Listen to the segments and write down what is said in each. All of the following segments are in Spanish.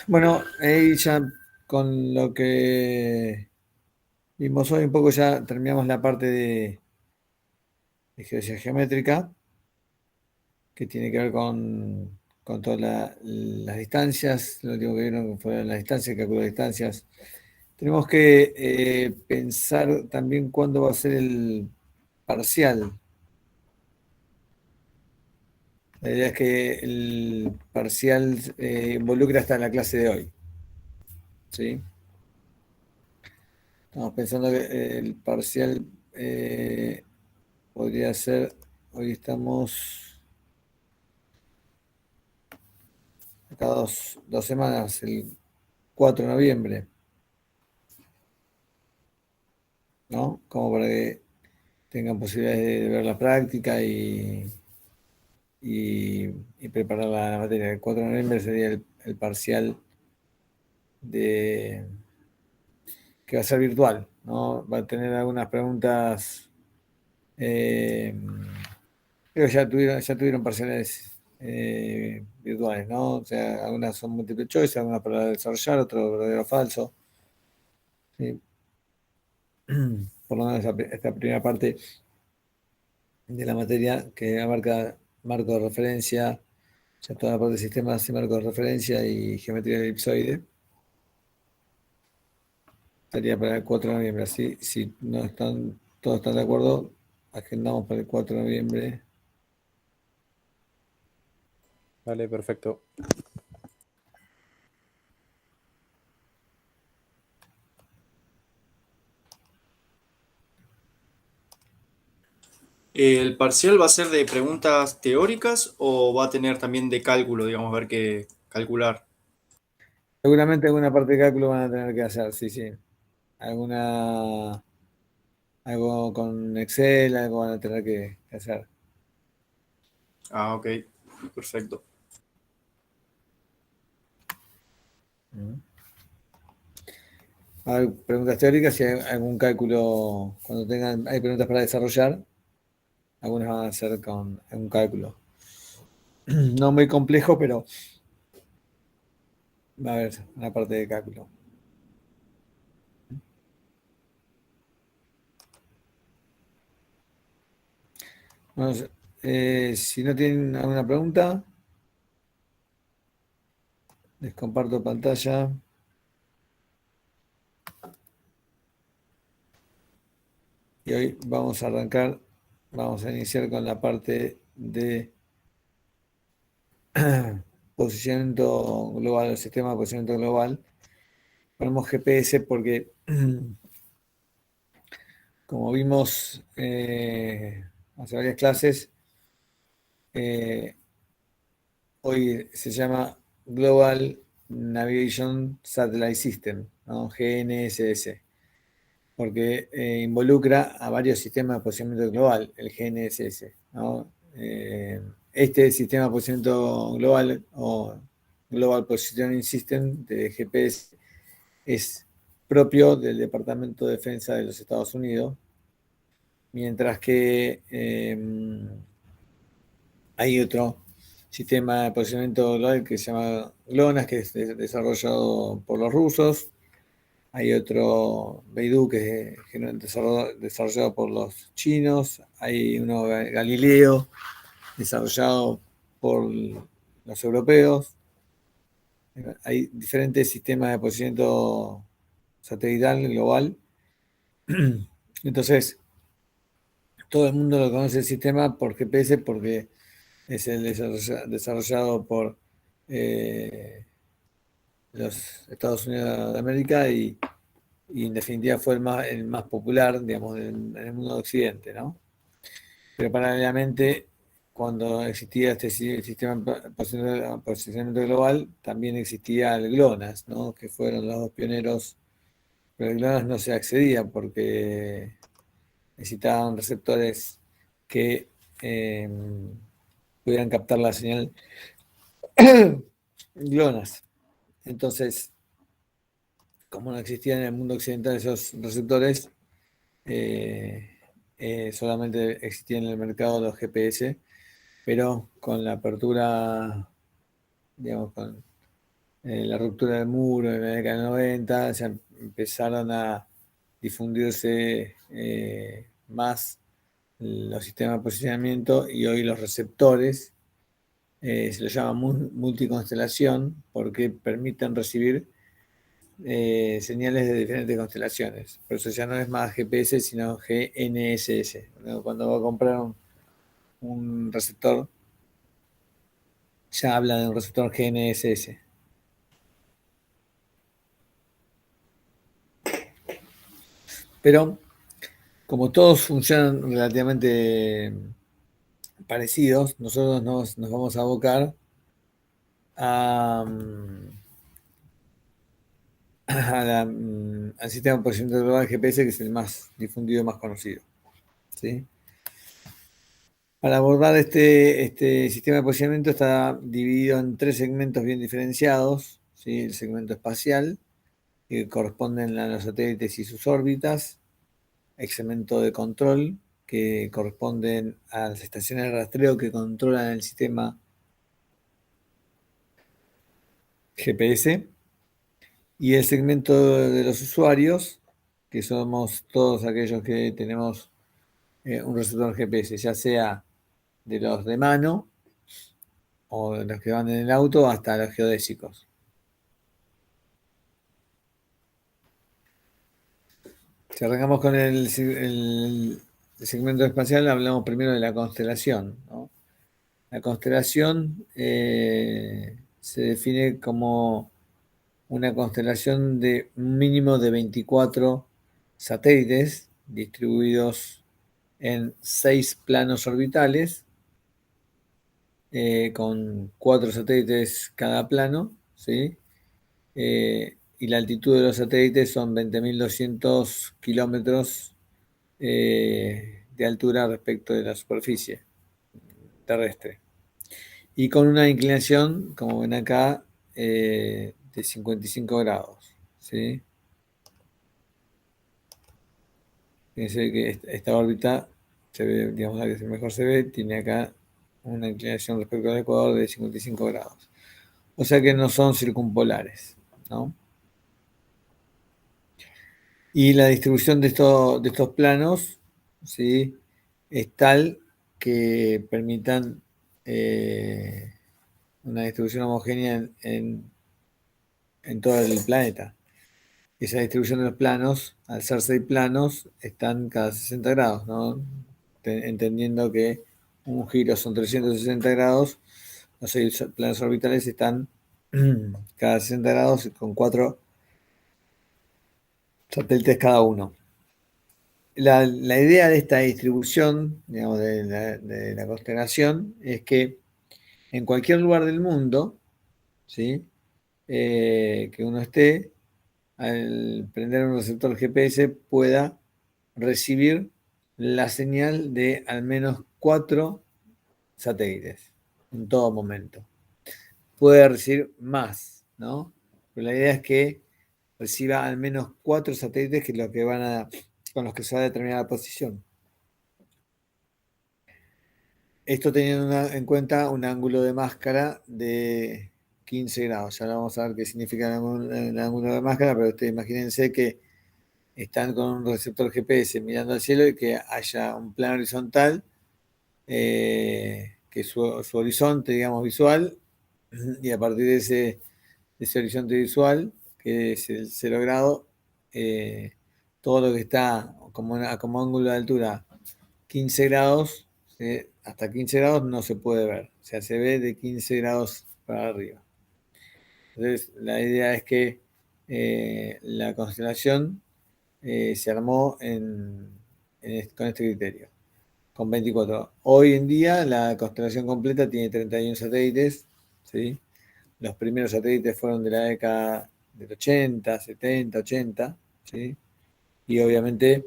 Bueno, ahí ya con lo que vimos hoy un poco ya terminamos la parte de geometría geométrica, que tiene que ver con todas las distancias. Lo último que vieron fueron las distancias, cálculo de distancias. Tenemos que pensar también cuándo va a ser el parcial. La idea es que el parcial involucra hasta la clase de hoy, ¿sí? Estamos pensando que el parcial podría ser, hoy estamos acá dos semanas, el 4 de noviembre, ¿no? Como para que tengan posibilidades de ver la práctica y preparar la materia. El 4 de noviembre sería el parcial de, que va a ser virtual, ¿no? Va a tener algunas preguntas, eh, creo que ya tuvieron parciales virtuales, ¿no? O sea, algunas son multiple choice, algunas para desarrollar, otro verdadero o falso. ¿Sí? Por lo menos esta primera parte de la materia que abarca marco de referencia, ya toda la parte de sistemas y marco de referencia y geometría elipsoide, estaría para el 4 de noviembre. Así, si no están, todos están de acuerdo, agendamos para el 4 de noviembre. Vale, perfecto. ¿El parcial va a ser de preguntas teóricas o va a tener también de cálculo, digamos, ver qué calcular? Seguramente alguna parte de cálculo van a tener que hacer, sí, sí. Alguna, algo con Excel, algo van a tener que hacer. Ah, ok, perfecto. Mm. Hay preguntas teóricas y hay algún cálculo, cuando tengan, hay preguntas para desarrollar, algunas van a ser con un cálculo. No muy complejo, pero va a haber una parte de cálculo. Bueno, si no tienen alguna pregunta, les comparto pantalla y hoy vamos a arrancar, vamos a iniciar con la parte de posicionamiento global, el sistema de posicionamiento global. Ponemos GPS porque, como vimos hace varias clases, eh, hoy se llama Global Navigation Satellite System, ¿no? GNSS, porque involucra a varios sistemas de posicionamiento global, el GNSS, ¿no? Este sistema de posicionamiento global o Global Positioning System de GPS es propio del Departamento de Defensa de los Estados Unidos, mientras que hay otro sistema de posicionamiento global que se llama GLONASS, que es desarrollado por los rusos. Hay otro Beidou que es desarrollado por los chinos. Hay uno Galileo desarrollado por los europeos. Hay diferentes sistemas de posicionamiento satelital global. Entonces, todo el mundo lo conoce el sistema por GPS porque es el desarrollado por eh, los Estados Unidos de América y en definitiva fue el más popular, digamos, en el mundo de Occidente, ¿no? Pero paralelamente, cuando existía este sistema de posicionamiento global, también existía el GLONASS, ¿no? Que fueron los dos pioneros, pero el GLONASS no se accedía porque necesitaban receptores que eh, pudieran captar la señal GLONASS. Entonces, como no existían en el mundo occidental esos receptores, eh, solamente existían en el mercado los GPS, pero con la apertura, digamos, la ruptura del muro en la década del 90, ya empezaron a difundirse más los sistemas de posicionamiento y hoy los receptores se los llama multiconstelación porque permiten recibir señales de diferentes constelaciones. Por eso ya no es más GPS, sino GNSS. Cuando va a comprar un receptor, ya habla de un receptor GNSS. Pero como todos funcionan relativamente parecidos, nosotros nos vamos a abocar al sistema de posicionamiento global GPS, que es el más difundido y más conocido. ¿Sí? Para abordar este sistema de posicionamiento está dividido en 3 segmentos bien diferenciados. ¿Sí? El segmento espacial, que corresponden a los satélites y sus órbitas. El segmento de control, que corresponden a las estaciones de rastreo que controlan el sistema GPS. Y el segmento de los usuarios, que somos todos aquellos que tenemos un receptor GPS, ya sea de los de mano o de los que van en el auto hasta los geodésicos. Si arrancamos con el segmento espacial, hablamos primero de la constelación, ¿no? La constelación se define como una constelación de un mínimo de 24 satélites distribuidos en 6 planos orbitales, con 4 satélites cada plano, ¿sí? Y la altitud de los satélites son 20.200 kilómetros de altura respecto de la superficie terrestre. Y con una inclinación, como ven acá, de 55 grados. ¿Sí? Fíjense que esta órbita, se ve, digamos, la que mejor se ve, tiene acá una inclinación respecto al ecuador de 55 grados. O sea que no son circumpolares, ¿no? Y la distribución de estos planos, ¿sí? Es tal que permitan una distribución homogénea en todo el planeta. Esa distribución de los planos, al ser 6 planos, están cada 60 grados, ¿no? Entendiendo que un giro son 360 grados, los 6 planos orbitales están cada 60 grados con 4 satélites cada uno. La idea de esta distribución, digamos, de la constelación, es que en cualquier lugar del mundo, ¿sí? Que uno esté, al prender un receptor GPS, pueda recibir la señal de al menos 4 satélites en todo momento. Puede recibir más, ¿no? Pero la idea es que reciba al menos 4 satélites, que es lo que con los que se va a determinar la posición. Esto teniendo en cuenta un ángulo de máscara de 15 grados. Ya vamos a ver qué significa el ángulo de máscara, pero ustedes imagínense que están con un receptor GPS mirando al cielo y que haya un plano horizontal, que su horizonte, digamos, visual, y a partir de ese horizonte visual, que es el 0 grado, todo lo que está como ángulo de altura 15 grados, hasta 15 grados no se puede ver, o sea, se ve de 15 grados para arriba. Entonces, la idea es que la constelación se armó con este criterio, con 24. Hoy en día la constelación completa tiene 31 satélites, ¿sí? Los primeros satélites fueron de la década del 80, 70, 80, ¿sí? Y obviamente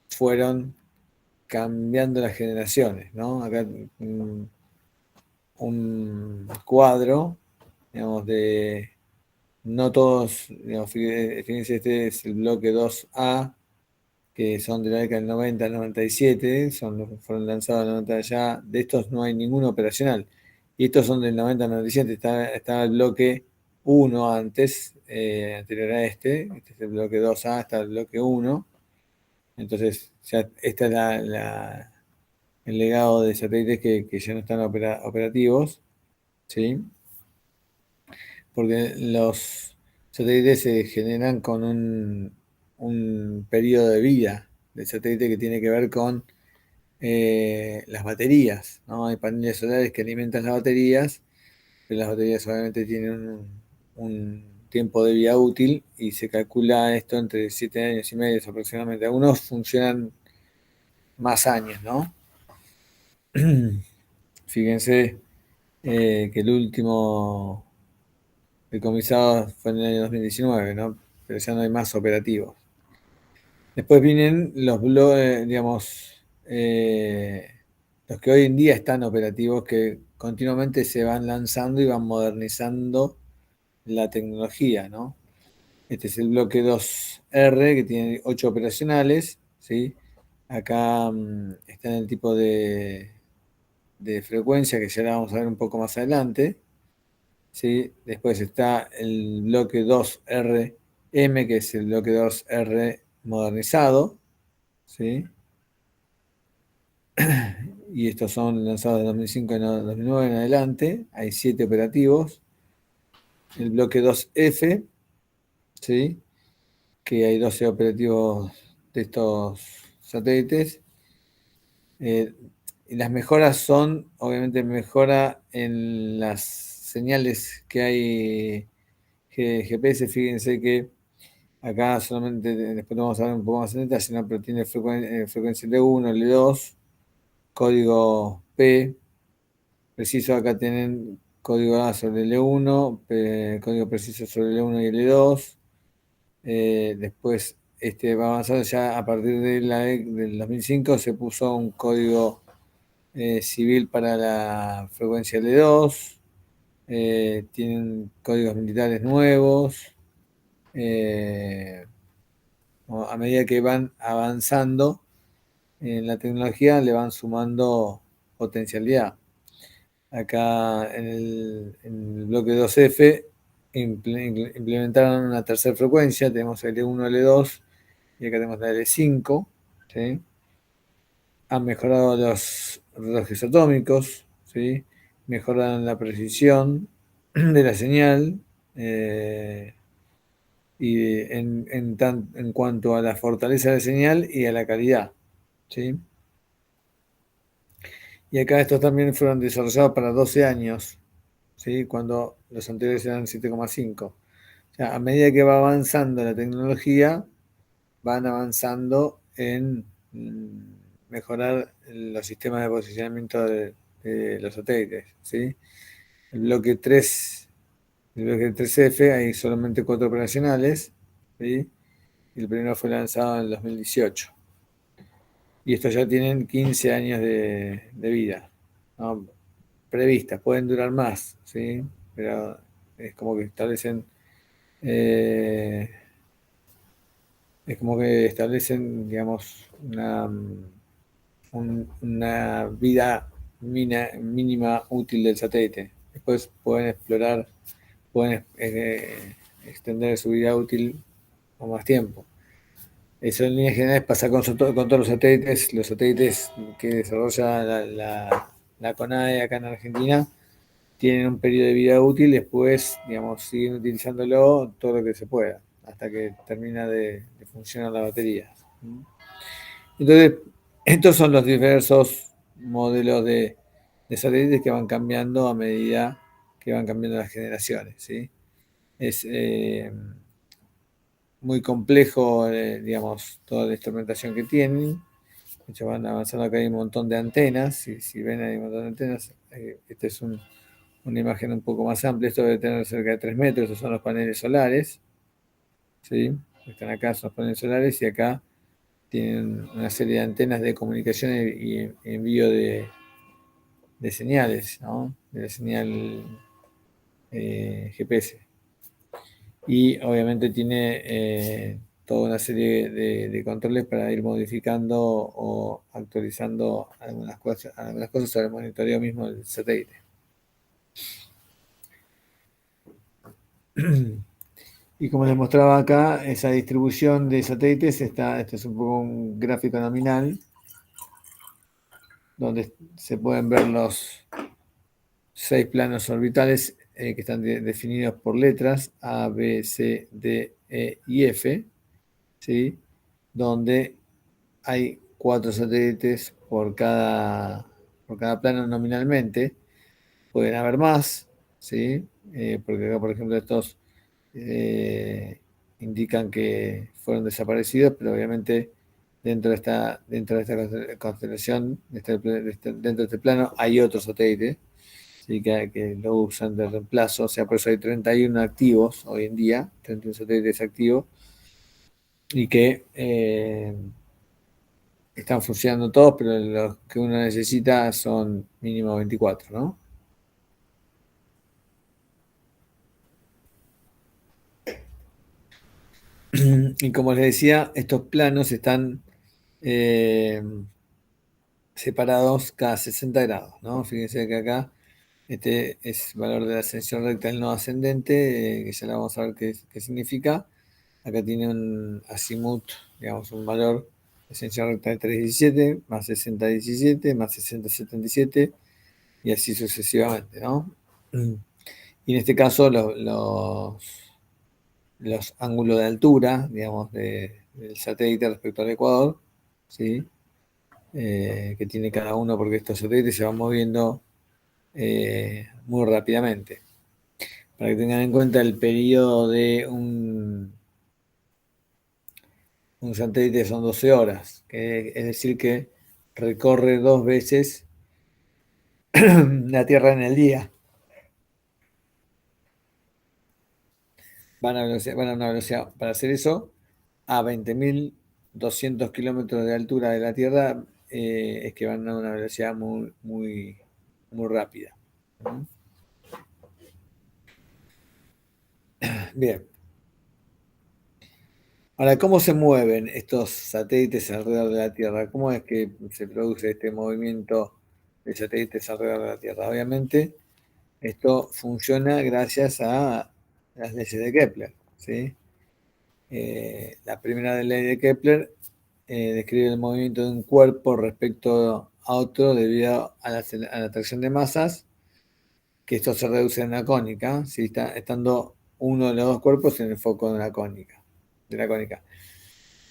fueron cambiando las generaciones, ¿no? Acá un cuadro, digamos, de no todos, digamos, fíjense, este es el bloque 2A, que son de la década del 90 al 97, fueron lanzados en el 90 ya, de estos no hay ninguno operacional. Y estos son del 90 al 97, está el bloque 1 antes, anterior a este es el bloque 2A hasta el bloque 1. Entonces, ya este es el legado de satélites que ya no están operativos, ¿sí? Porque los satélites se generan con un periodo de vida del satélite que tiene que ver con las baterías, ¿no? Hay paneles solares que alimentan las baterías, pero las baterías obviamente tienen un tiempo de vida útil y se calcula esto entre 7 años y medio aproximadamente. Algunos funcionan más años, ¿no? Fíjense que el último decomisado fue en el año 2019, ¿no? Pero ya no hay más operativos. Después vienen digamos, los que hoy en día están operativos, que continuamente se van lanzando y van modernizando la tecnología, ¿no? Este es el bloque 2R, que tiene 8 operacionales, ¿sí? Acá está en el tipo de frecuencia, que ya la vamos a ver un poco más adelante, ¿sí? Después está el bloque 2RM, que es el bloque 2R modernizado, ¿sí? Y estos son lanzados de 2005 a 2009 en adelante. Hay 7 operativos. El bloque 2F, ¿sí? Que hay 12 operativos de estos satélites. Y las mejoras son, obviamente, mejora en las señales que hay GPS. Fíjense que acá solamente, después lo vamos a ver un poco más en detalle, ¿no? Pero tiene frecuencia L1, L2, código P. Preciso, acá tienen código A sobre L1, código preciso sobre L1 y L2. Después va avanzando ya a partir del 2005 se puso un código civil para la frecuencia L2. Tienen códigos militares nuevos. A medida que van avanzando en la tecnología, le van sumando potencialidad. Acá en el bloque 2F implementaron una tercera frecuencia, tenemos L1, L2 y acá tenemos la L5, ¿sí? Han mejorado los relojes atómicos, ¿sí? Mejoran la precisión de la señal y en cuanto a la fortaleza de la señal y a la calidad, ¿sí? Y acá estos también fueron desarrollados para 12 años, ¿sí? Cuando los anteriores eran 7,5. O sea, a medida que va avanzando la tecnología, van avanzando en mejorar los sistemas de posicionamiento de los satélites, ¿sí? El bloque 3, el bloque 3F, hay solamente 4 operacionales, ¿sí? Y el primero fue lanzado en el 2018. Y estos ya tienen 15 años de vida, ¿no? Previstas, pueden durar más, ¿sí? Pero es como que establecen eh, digamos, una vida mínima útil del satélite. Después pueden explorar, pueden extender su vida útil por más tiempo. Eso en líneas generales pasa con todos los satélites que desarrolla la CONAE acá en Argentina tienen un periodo de vida útil, después, digamos, siguen utilizándolo todo lo que se pueda, hasta que termina de funcionar la batería. Entonces, estos son los diversos modelos de satélites que van cambiando a medida que van cambiando las generaciones, ¿sí? Es muy complejo, digamos, toda la instrumentación que tienen. De hecho, van avanzando acá, hay un montón de antenas. Si ven, hay un montón de antenas. Este es una imagen un poco más amplia. Esto debe tener cerca de 3 metros. Estos son los paneles solares, ¿sí? Están acá, son los paneles solares, y acá tienen una serie de antenas de comunicación y envío de señales, ¿no? De la señal GPS. Y obviamente tiene toda una serie de controles para ir modificando o actualizando algunas cosas sobre el monitoreo mismo del satélite. Y como les mostraba acá, esa distribución de satélites este es un poco un gráfico nominal, donde se pueden ver los 6 planos orbitales que están definidos por letras A, B, C, D, E y F, ¿sí? Donde hay 4 satélites por cada plano nominalmente. Pueden haber más, ¿sí? Porque acá, por ejemplo, estos eh, indican que fueron desaparecidos, pero obviamente dentro de esta constelación, dentro de este plano, hay otros satélites, ¿sí? Que lo usan de reemplazo. O sea, por eso hay 31 activos hoy en día, 31 satélites activos, y que están funcionando todos, pero los que uno necesita son mínimo 24, ¿no? Y como les decía, estos planos están eh, separados cada 60 grados, ¿no? Fíjense que acá este es el valor de la ascensión recta del nodo ascendente, que ya la vamos a ver qué significa. Acá tiene un azimut, digamos, un valor de ascensión recta de 317, más 6017, más 6077, y así sucesivamente, ¿no? Y en este caso los ángulos de altura, digamos, del satélite respecto al ecuador, ¿sí? Que tiene cada uno, porque estos satélites se van moviendo muy rápidamente. Para que tengan en cuenta el periodo de un satélite son 12 horas, es decir, que recorre 2 veces la Tierra en el día. Van a una velocidad, para hacer eso, a 20.200 kilómetros de altura de la Tierra, es que van a una velocidad muy, muy, muy rápida. Bien. Ahora, ¿cómo se mueven estos satélites alrededor de la Tierra? ¿Cómo es que se produce este movimiento de satélites alrededor de la Tierra? Obviamente, esto funciona gracias a las leyes de Kepler, ¿sí? La primera ley de Kepler describe el movimiento de un cuerpo respecto a otro debido a la atracción de masas, que esto se reduce en una cónica, ¿sí? Estando uno de los dos cuerpos en el foco de la cónica.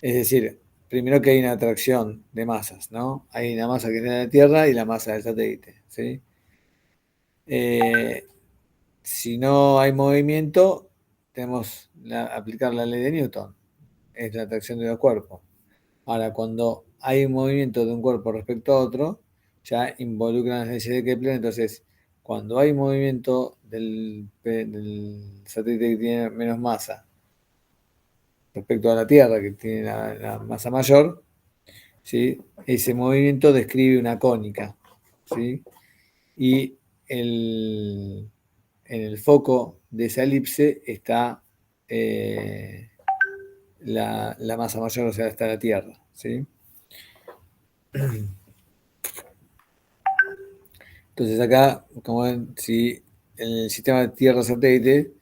Es decir, primero que hay una atracción de masas, ¿no? Hay una masa que tiene la Tierra y la masa del satélite, ¿sí? Si no hay movimiento, tenemos aplicar la ley de Newton, es la atracción de los cuerpos. Ahora, cuando hay un movimiento de un cuerpo respecto a otro, ya involucran las leyes de Kepler. Entonces, cuando hay movimiento del satélite que tiene menos masa respecto a la Tierra, que tiene la masa mayor, ¿sí? Ese movimiento describe una cónica, ¿sí? Y en el foco de esa elipse está la masa mayor, o sea, está la Tierra, ¿sí? Entonces acá, como ven, si en el sistema de Tierra-satélite,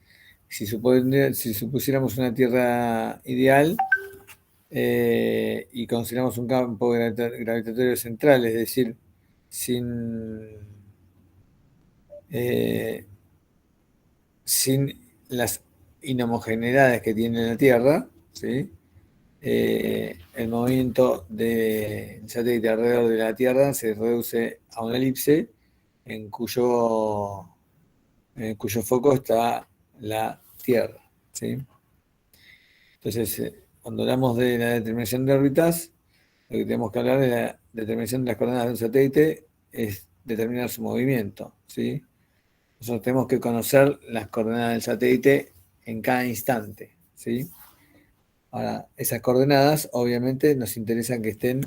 si supusiéramos una Tierra ideal y consideramos un campo gravitatorio central, es decir, sin, eh, sin las inhomogeneidades que tiene la Tierra, ¿sí? El movimiento del satélite alrededor de la Tierra se reduce a una elipse en cuyo foco está la Tierra, ¿sí? Entonces, cuando hablamos de la determinación de órbitas, lo que tenemos que hablar de la determinación de las coordenadas de un satélite es determinar su movimiento, ¿sí? Nosotros tenemos que conocer las coordenadas del satélite en cada instante, ¿sí? Ahora, esas coordenadas obviamente nos interesan que estén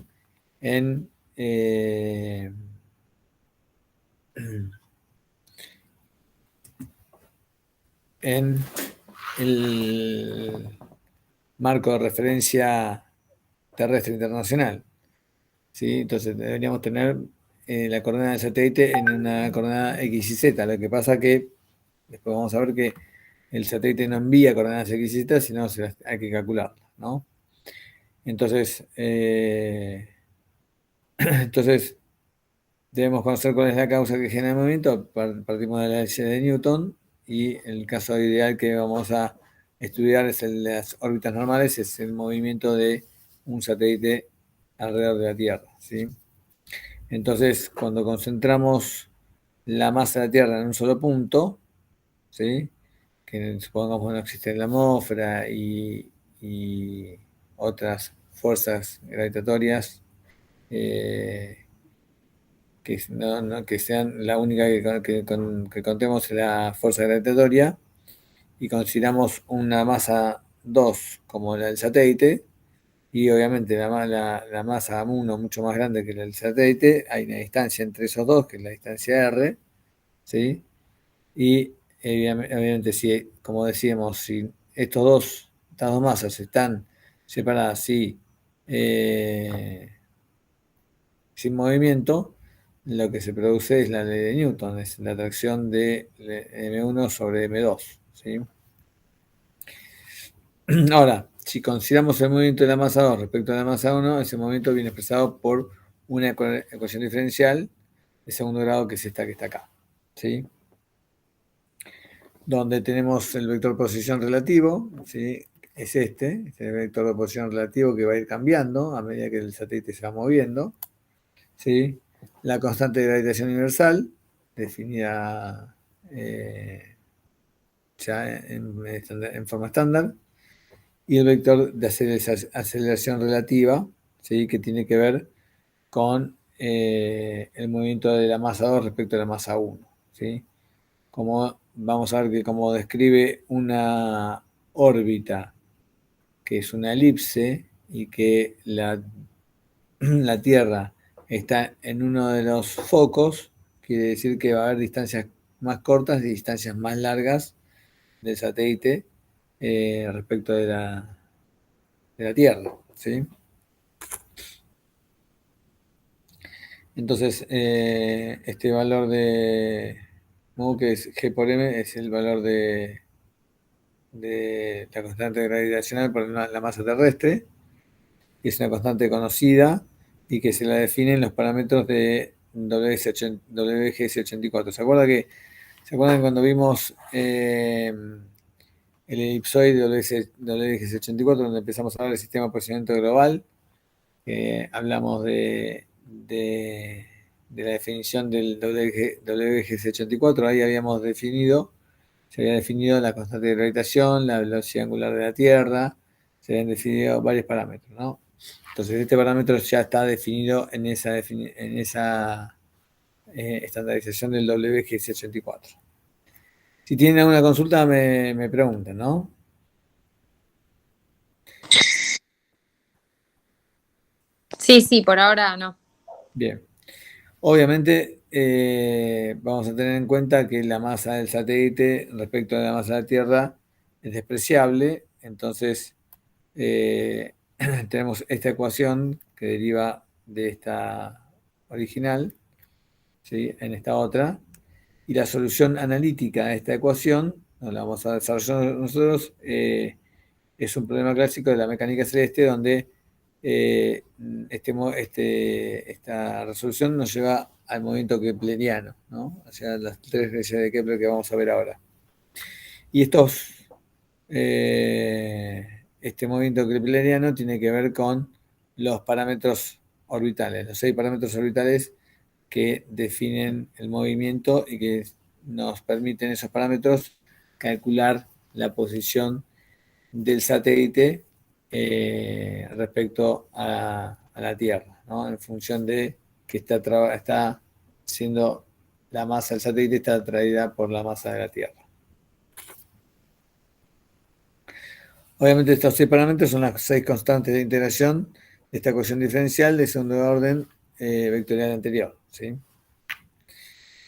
en, en el marco de referencia terrestre internacional, ¿sí? Entonces deberíamos tener la coordenada del satélite en una coordenada X y Z. Lo que pasa que después vamos a ver que el satélite no envía coordenadas explícitas, sino hay que calcularlas, ¿no? Entonces, entonces, debemos conocer cuál es la causa que genera el movimiento. Partimos de la ley de Newton y el caso ideal que vamos a estudiar es el de las órbitas normales, es el movimiento de un satélite alrededor de la Tierra, ¿sí? Entonces, cuando concentramos la masa de la Tierra en un solo punto, ¿sí? Que supongamos que no existe la atmósfera y otras fuerzas gravitatorias que sean la única que contemos es la fuerza gravitatoria y consideramos una masa 2 como la del satélite y obviamente la masa 1 mucho más grande que la del satélite, hay una distancia entre esos dos que es la distancia r, ¿sí? Y obviamente si, como decíamos, si estas dos masas están separadas, sin movimiento, lo que se produce es la ley de Newton, es la atracción de M1 sobre M2, ¿sí? Ahora, si consideramos el movimiento de la masa 2 respecto a la masa 1, ese movimiento viene expresado por una ecuación diferencial de segundo grado, que es esta que está acá, ¿sí? Donde tenemos el vector posición relativo, ¿sí? Es este vector de posición relativo que va a ir cambiando a medida que el satélite se va moviendo, ¿sí? La constante de gravitación universal, definida ya en forma estándar, y el vector de aceleración relativa, ¿sí? Que tiene que ver con el movimiento de la masa 2 respecto a la masa 1, ¿sí? Como vamos a ver que como describe una órbita que es una elipse y que la Tierra está en uno de los focos, quiere decir que va a haber distancias más cortas y distancias más largas del satélite respecto de la Tierra, ¿sí? Entonces, este valor de mu, que es G por M, es el valor de la constante gravitacional por la masa terrestre, que es una constante conocida y que se la definen los parámetros de WGS84. ¿Se acuerdan cuando vimos el elipsoide WGS84, donde empezamos a hablar del sistema de posicionamiento global? Hablamos de la definición del WGS84, ahí se había definido la constante de gravitación, la velocidad angular de la Tierra, se habían definido varios parámetros, ¿no? Entonces este parámetro ya está definido en esa estandarización del WGS84. Si tienen alguna consulta me preguntan, ¿no? Sí, por ahora no. Bien. Obviamente vamos a tener en cuenta que la masa del satélite respecto a la masa de la Tierra es despreciable, entonces tenemos esta ecuación que deriva de esta original, ¿sí? En esta otra, y la solución analítica a esta ecuación, no la vamos a desarrollar nosotros, es un problema clásico de la mecánica celeste donde esta resolución nos lleva al movimiento kepleriano, ¿no? O sea, las tres leyes de Kepler que vamos a ver ahora. Y este movimiento kepleriano tiene que ver con los parámetros orbitales, los 6 parámetros orbitales que definen el movimiento y que nos permiten esos parámetros calcular la posición del satélite respecto a la Tierra, ¿no? En función de que está siendo la masa del satélite está atraída por la masa de la Tierra. Obviamente estos 6 parámetros son las 6 constantes de integración de esta ecuación diferencial de segundo orden vectorial anterior, ¿sí?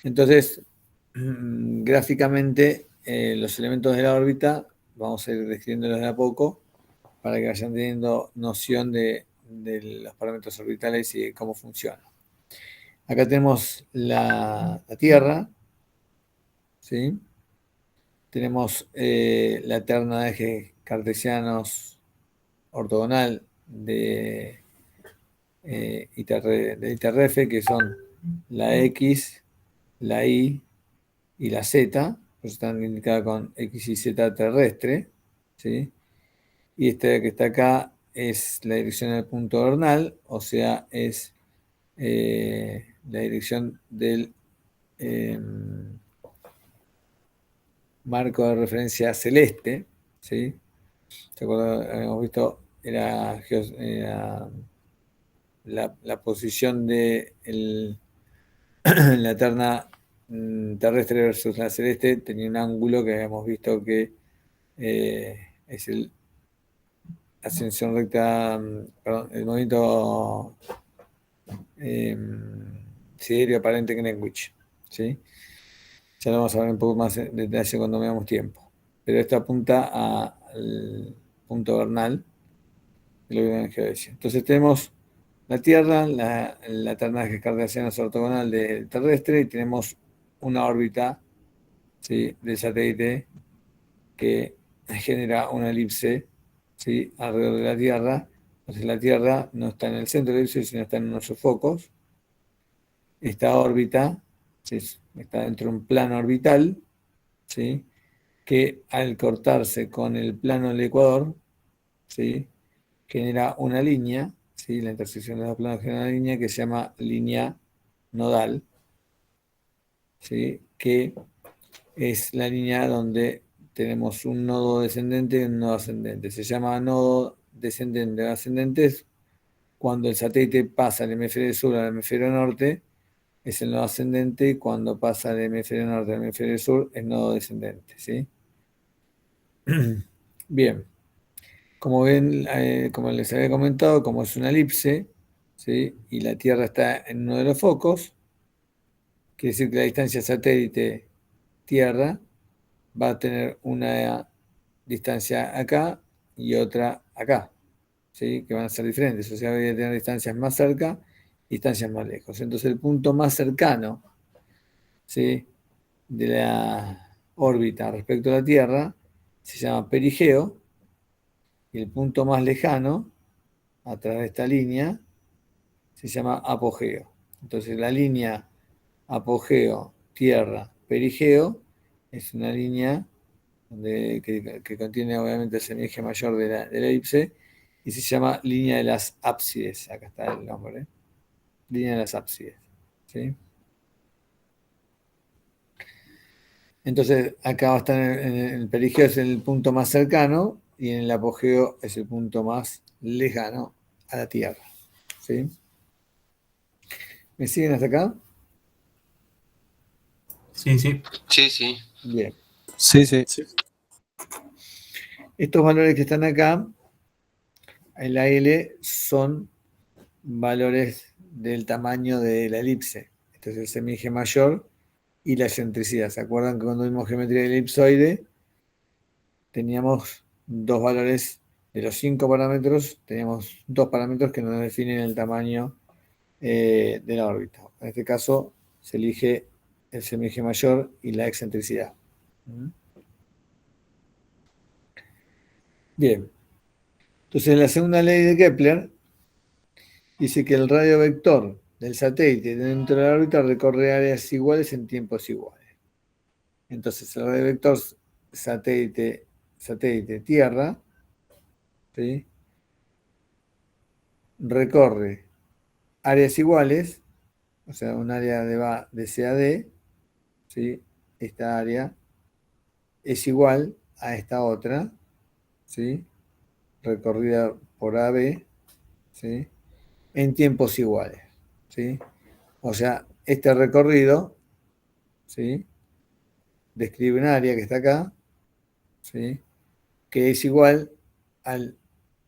Entonces, gráficamente, los elementos de la órbita, vamos a ir describiéndolos de a poco para que vayan teniendo noción de los parámetros orbitales y de cómo funciona. Acá tenemos la Tierra, ¿sí? tenemos la terna de ejes cartesianos ortogonal de ITRF, que son la X, la Y y la Z, pues están indicadas con X y Z terrestre, ¿sí? Y esta que está acá es la dirección del punto ordinal, o sea, es la dirección del marco de referencia celeste, ¿sí? ¿Se acuerdan? Habíamos visto, era la posición de la terna terrestre versus la celeste, tenía un ángulo que habíamos visto que es el ascensión recta, perdón, el movimiento siderio aparente Greenwich, ¿sí? Ya lo vamos a ver un poco más en detalle cuando veamos tiempo. Pero esto apunta al punto vernal de lo que en geodesia. Entonces tenemos la Tierra, la terna cartesiana ortogonal del terrestre, y tenemos una órbita, ¿sí?, del satélite que genera una elipse, ¿sí?, alrededor de la Tierra. Entonces la Tierra no está en el centro de la elipse, sino está en uno de sus focos. Esta órbita, ¿sí?, está dentro de un plano orbital, ¿sí?, que al cortarse con el plano del ecuador, ¿sí?, genera una línea, ¿sí?, la intersección de los planos genera una línea que se llama línea nodal, ¿sí?, que es la línea donde tenemos un nodo descendente y un nodo ascendente. Se llama nodo descendente o ascendente cuando el satélite pasa del hemisferio sur al hemisferio norte, es el nodo ascendente, y cuando pasa del hemisferio norte al hemisferio sur es nodo descendente, ¿sí? Bien, como ven, como les había comentado, como es una elipse, ¿sí?, y la Tierra está en uno de los focos, quiere decir que la distancia satélite-Tierra va a tener una distancia acá y otra acá, ¿sí?, que van a ser diferentes, o sea, voy a tener distancias más cerca y distancias más lejos. Entonces el punto más cercano, ¿sí?, de la órbita respecto a la Tierra se llama perigeo, y el punto más lejano a través de esta línea se llama apogeo. Entonces la línea apogeo, tierra, perigeo es una línea que contiene obviamente el semieje mayor de la elipse, y se llama línea de las ábsides. Acá está el nombre, línea de las ábsides, ¿sí? Entonces acá va a estar en el perigeo, es el punto más cercano, y en el apogeo es el punto más lejano a la Tierra, ¿sí? ¿Me siguen hasta acá? Sí, sí. Sí, sí. Bien. Sí, sí. Sí. Estos valores que están acá, en la L, son valores del tamaño de la elipse. Este es el semieje mayor y la excentricidad. ¿Se acuerdan que cuando vimos geometría del elipsoide teníamos dos valores de los 5 parámetros? Teníamos dos parámetros que nos definen el tamaño de la órbita. En este caso se elige el semieje mayor y la excentricidad. Bien. Entonces, la segunda ley de Kepler dice que el radio vector del satélite dentro de la órbita recorre áreas iguales en tiempos iguales. Entonces, el radio vector satélite-Tierra, ¿sí?, recorre áreas iguales, o sea, un área va de C a D, ¿sí? Esta área es igual a esta otra, ¿sí?, recorrida por AB, ¿sí?, en tiempos iguales, ¿sí? O sea, este recorrido, ¿sí?, describe un área que está acá, ¿sí?, que es igual al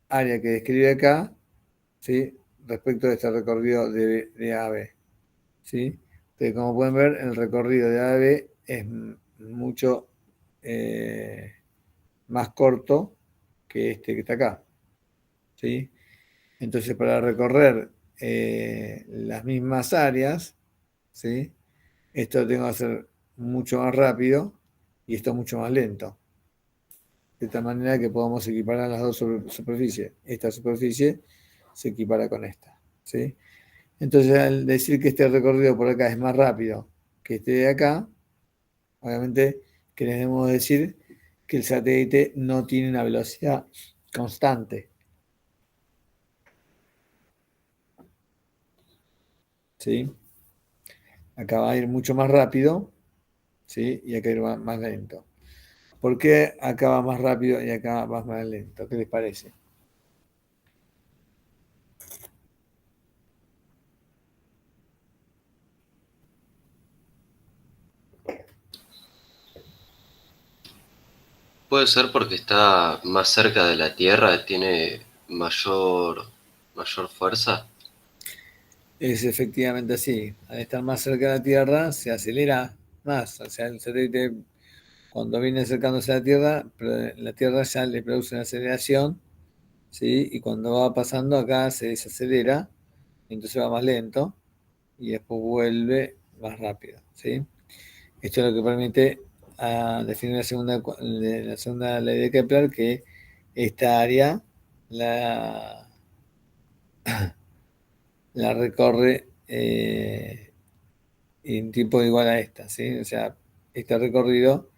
área que describe acá, ¿sí?, respecto de este recorrido de AB, ¿sí? Entonces, como pueden ver, el recorrido de AB es mucho más corto que este que está acá, ¿sí? Entonces, para recorrer las mismas áreas, ¿sí?, esto lo tengo que hacer mucho más rápido, y esto mucho más lento. De tal manera que podamos equiparar las dos superficies. Esta superficie se equipara con esta, ¿sí? Entonces, al decir que este recorrido por acá es más rápido que este de acá, obviamente queremos decir que el satélite no tiene una velocidad constante, ¿sí? Acá va a ir mucho más rápido, ¿sí? Y acá va a ir más lento. ¿Por qué acá va más rápido y acá va más lento? ¿Qué les parece? Puede ser porque está más cerca de la Tierra, tiene mayor fuerza. Es efectivamente así. Al estar más cerca de la Tierra, se acelera más. O sea, el satélite, cuando viene acercándose a la Tierra ya le produce una aceleración, ¿sí? Y cuando va pasando acá se desacelera, entonces va más lento y después vuelve más rápido, ¿sí? Esto es lo que permite definir la segunda ley de Kepler, que esta área la, la recorre en tiempo igual a esta, ¿sí? O sea, este recorrido,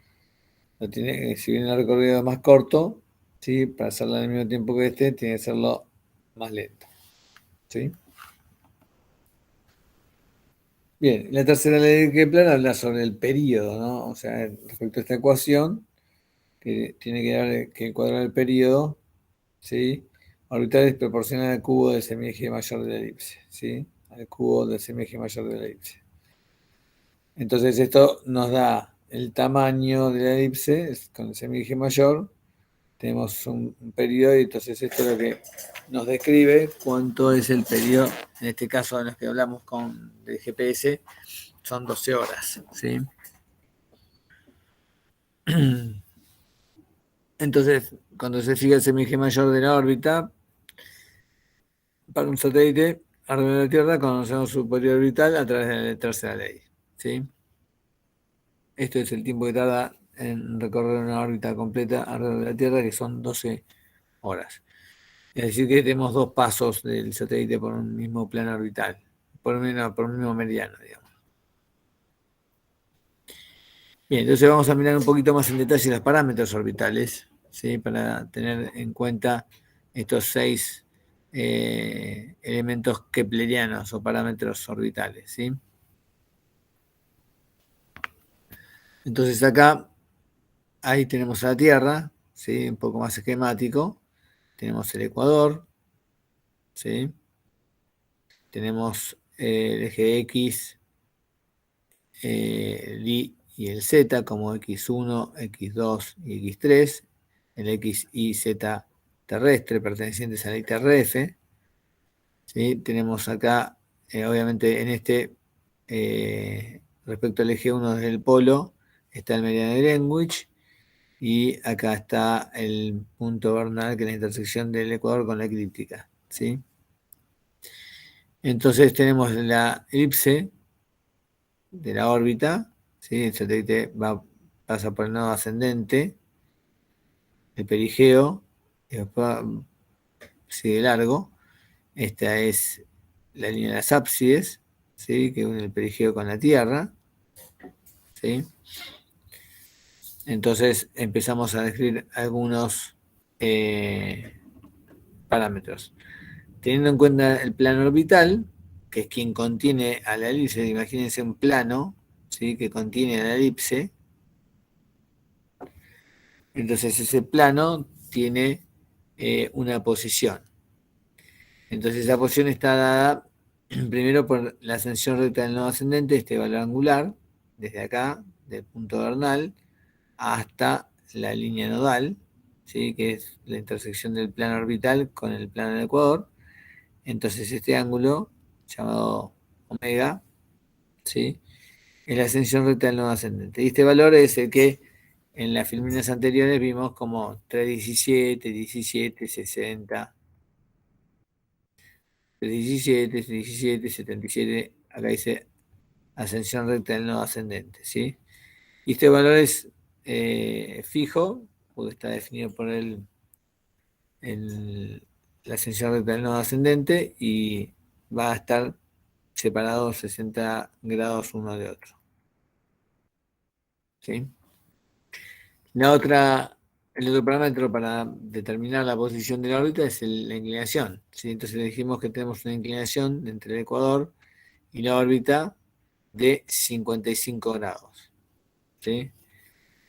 si bien el recorrido es más corto, ¿sí? Para hacerlo al mismo tiempo que este, tiene que hacerlo más lento, ¿sí? Bien, la tercera ley de Kepler habla sobre el período, ¿no? O sea, respecto a esta ecuación, que tiene que cuadrar el período, ¿sí? Orbital es proporcional al cubo del semieje mayor de la elipse, ¿sí? Al cubo del semieje mayor de la elipse. Entonces esto nos da el tamaño de la elipse con el semieje mayor. Tenemos un periodo y entonces esto es lo que nos describe cuánto es el periodo, en este caso en los que hablamos del GPS, son 12 horas, ¿sí? Entonces, cuando se fija el semieje mayor de la órbita, para un satélite alrededor de la Tierra conocemos su periodo orbital a través de la tercera ley, ¿sí? Esto es el tiempo que tarda en recorrer una órbita completa alrededor de la Tierra, que son 12 horas. Es decir, que tenemos dos pasos del satélite por un mismo plano orbital, por un mismo meridiano, digamos. Bien, entonces vamos a mirar un poquito más en detalle los parámetros orbitales, ¿sí? Para tener en cuenta estos 6 elementos keplerianos o parámetros orbitales, ¿sí? Entonces acá, ahí tenemos a la Tierra, ¿sí? Un poco más esquemático. Tenemos el ecuador, ¿sí? Tenemos el eje X, el Y y el Z como X1, X2 y X3, el X, Y, Z terrestre pertenecientes a la ITRF, ¿sí? Tenemos acá, obviamente en respecto al eje 1 desde el polo, está el meridiano de Greenwich, y acá está el punto vernal, que es la intersección del ecuador con la eclíptica, ¿sí? Entonces tenemos la elipse de la órbita, ¿sí? El satélite pasa por el nodo ascendente, el perigeo, y después sigue largo. Esta es la línea de las ábsides, ¿sí? Que une el perigeo con la Tierra, ¿sí? Entonces empezamos a describir algunos parámetros. Teniendo en cuenta el plano orbital, que es quien contiene a la elipse, imagínense un plano, ¿sí? Que contiene a la elipse. Entonces ese plano tiene una posición. Entonces esa posición está dada primero por la ascensión recta del nodo ascendente, este valor angular, desde acá, del punto vernal, hasta la línea nodal, ¿sí? Que es la intersección del plano orbital con el plano del ecuador. Entonces este ángulo, llamado omega, ¿sí? Es la ascensión recta del nodo ascendente. Y este valor es el que en las filminas anteriores vimos como 317, 17, 60, 317, 17, 77. Acá dice ascensión recta del nodo ascendente, ¿sí? Y este valor es fijo, porque está definido por la ascensión recta del nodo ascendente y va a estar separado 60 grados uno de otro. ¿Sí? El otro parámetro para determinar la posición de la órbita es la inclinación. ¿Sí? Entonces dijimos que tenemos una inclinación entre el ecuador y la órbita de 55 grados. ¿Sí?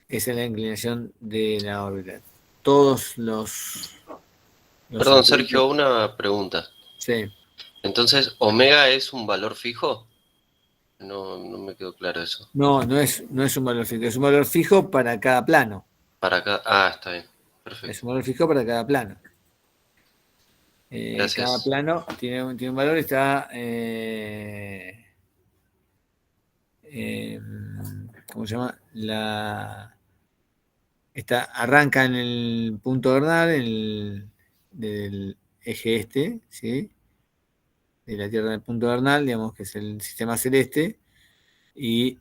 Esa es la inclinación de la órbita. Todos los Perdón, satélites. Sergio, una pregunta. Sí. Entonces, ¿omega es un valor fijo? No me quedó claro eso. No es un valor fijo, es un valor fijo para cada plano. Para acá. Ah, está bien. Es Perfecto. un valor fijo para cada plano. Cada Gracias. plano tiene un valor, está ¿cómo se llama? Arranca en el punto ordinal del eje este, ¿sí? De la Tierra en el punto ordinal, digamos que es el sistema celeste, y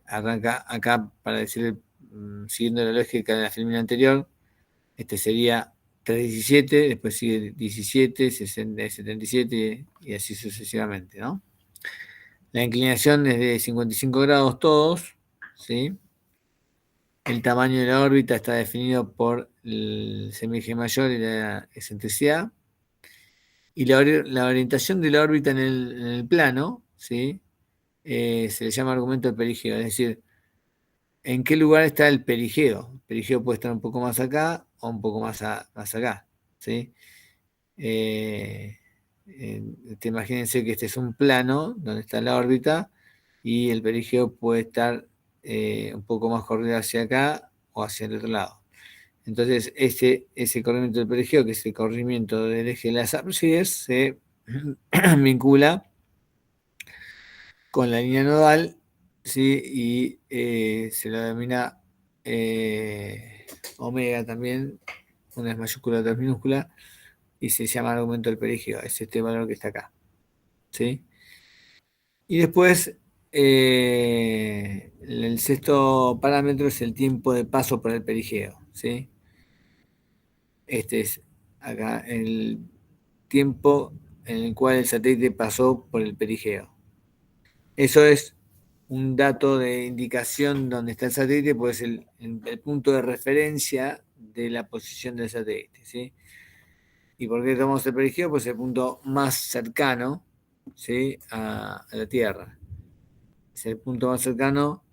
arranca acá, para decir, siguiendo la lógica de la filmina anterior, este sería 317, después sigue 17, 60, 77 y así sucesivamente, ¿no? La inclinación es de 55 grados todos, ¿sí? El tamaño de la órbita está definido por el semieje mayor y la excentricidad. Y la orientación de la órbita en el plano, ¿sí? Se le llama argumento del perigeo, es decir, ¿en qué lugar está el perigeo? El perigeo puede estar un poco más acá o un poco más acá, ¿sí? Imagínense que este es un plano donde está la órbita y el perigeo puede estar un poco más corrido hacia acá o hacia el otro lado. Entonces, ese corrimiento del perigeo, que es el corrimiento del eje de las ábsides, se vincula con la línea nodal, ¿sí? Y se lo denomina omega también, una es mayúscula, otra es minúscula, y se llama argumento del perigeo, es este valor que está acá, ¿sí? Y después, el sexto parámetro es el tiempo de paso por el perigeo, ¿sí? Este es acá el tiempo en el cual el satélite pasó por el perigeo. Eso es un dato de indicación donde está el satélite, pues el punto de referencia de la posición del satélite, ¿sí? ¿Y por qué tomamos el perigeo? Pues el punto más cercano, ¿sí? a la Tierra. Es el punto más cercano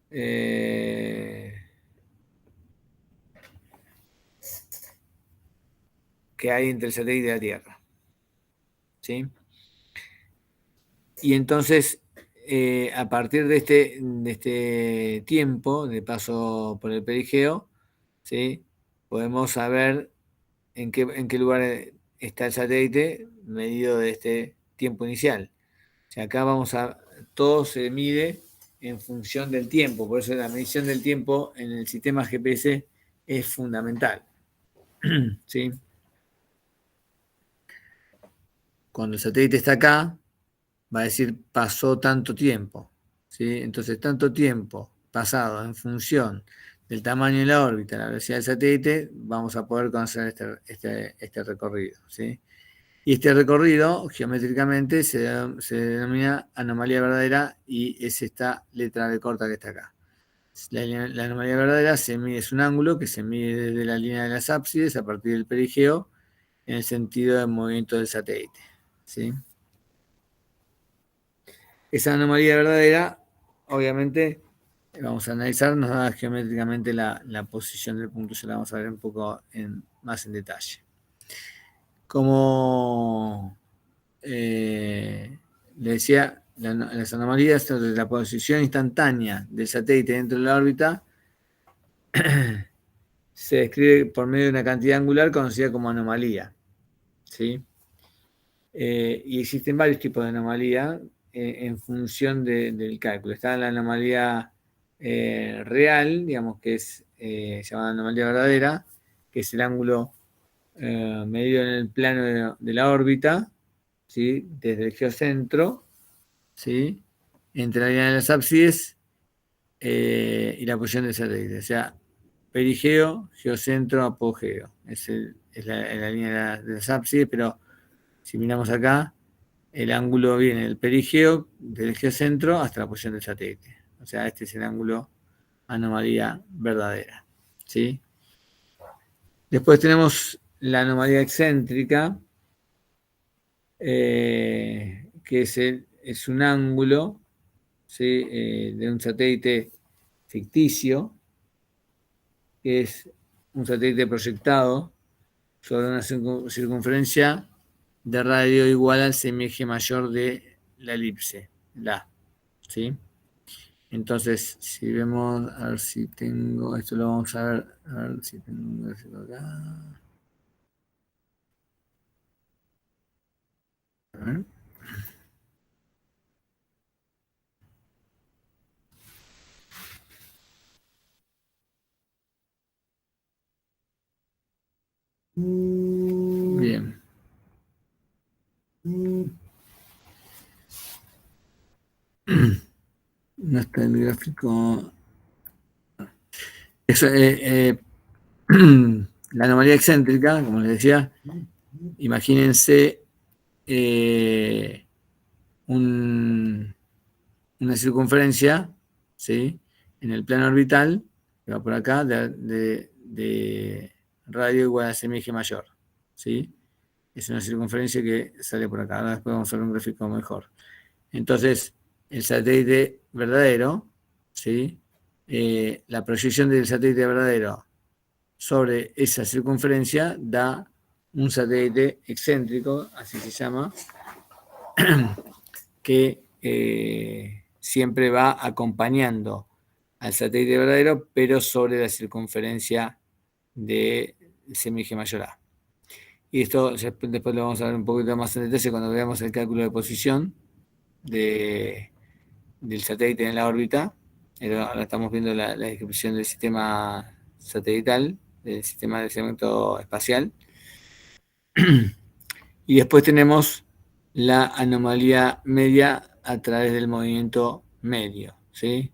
que hay entre el satélite y la Tierra, ¿sí? Y entonces, a partir de este tiempo de paso por el perigeo, ¿sí? Podemos saber en qué lugar está el satélite medido de este tiempo inicial. O sea, acá todo se mide en función del tiempo, por eso la medición del tiempo en el sistema GPS es fundamental. ¿Sí? Cuando el satélite está acá, va a decir pasó tanto tiempo, ¿sí? Entonces, tanto tiempo pasado en función del tamaño de la órbita, la velocidad del satélite, vamos a poder conocer este recorrido, ¿sí? Y este recorrido, geométricamente, se denomina anomalía verdadera y es esta letra B corta que está acá. La anomalía verdadera es un ángulo que se mide desde la línea de las ábsides a partir del perigeo en el sentido del movimiento del satélite, ¿sí? Esa anomalía verdadera, obviamente, vamos a analizar, nos da geométricamente la posición del punto, ya la vamos a ver un poco más en detalle. Como le decía, las anomalías de la posición instantánea del satélite dentro de la órbita se describe por medio de una cantidad angular conocida como anomalía, ¿sí? Y existen varios tipos de anomalía en función del cálculo. Está la anomalía real, digamos que es llamada anomalía verdadera, que es el ángulo medido en el plano de la órbita, ¿sí? Desde el geocentro, ¿sí? Entre la línea de las ábsides y la posición del satélite. O sea, perigeo, geocentro, apogeo. Es la línea de las ábsides, pero si miramos acá, el ángulo viene del perigeo, del geocentro, hasta la posición del satélite. O sea, este es el ángulo anomalía verdadera. ¿Sí? Después tenemos la anomalía excéntrica, que es un ángulo, ¿sí? De un satélite ficticio, que es un satélite proyectado sobre una circunferencia de radio igual al semieje mayor de la elipse, la, ¿sí? Entonces, si vemos, a ver si tengo, esto lo vamos a ver si tengo un gráfico acá. A ver. Bien. No está el gráfico. Eso, la anomalía excéntrica, como les decía, imagínense una circunferencia, ¿sí? En el plano orbital, que va por acá, de radio igual a semieje mayor, ¿sí? Es una circunferencia que sale por acá. Ahora después vamos a ver un gráfico mejor. Entonces, el satélite verdadero, ¿sí? La proyección del satélite verdadero sobre esa circunferencia da un satélite excéntrico, así se llama, que siempre va acompañando al satélite verdadero, pero sobre la circunferencia de semieje mayor A. Y esto después lo vamos a ver un poquito más en detalle cuando veamos el cálculo de posición del satélite en la órbita. Ahora estamos viendo la descripción del sistema satelital, del sistema de segmento espacial. Y después tenemos la anomalía media a través del movimiento medio, ¿sí?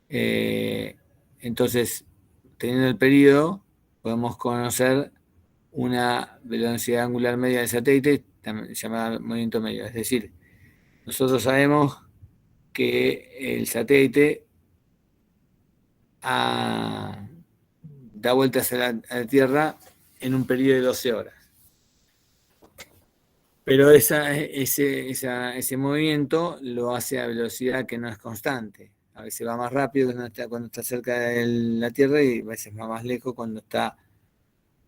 Entonces, teniendo el periodo, podemos conocer una velocidad angular media del satélite llamada movimiento medio. Es decir, nosotros sabemos que el satélite da vueltas a la Tierra en un periodo de 12 horas. Pero ese movimiento lo hace a velocidad que no es constante. A veces va más rápido cuando está cerca de la Tierra y a veces va más lejos cuando está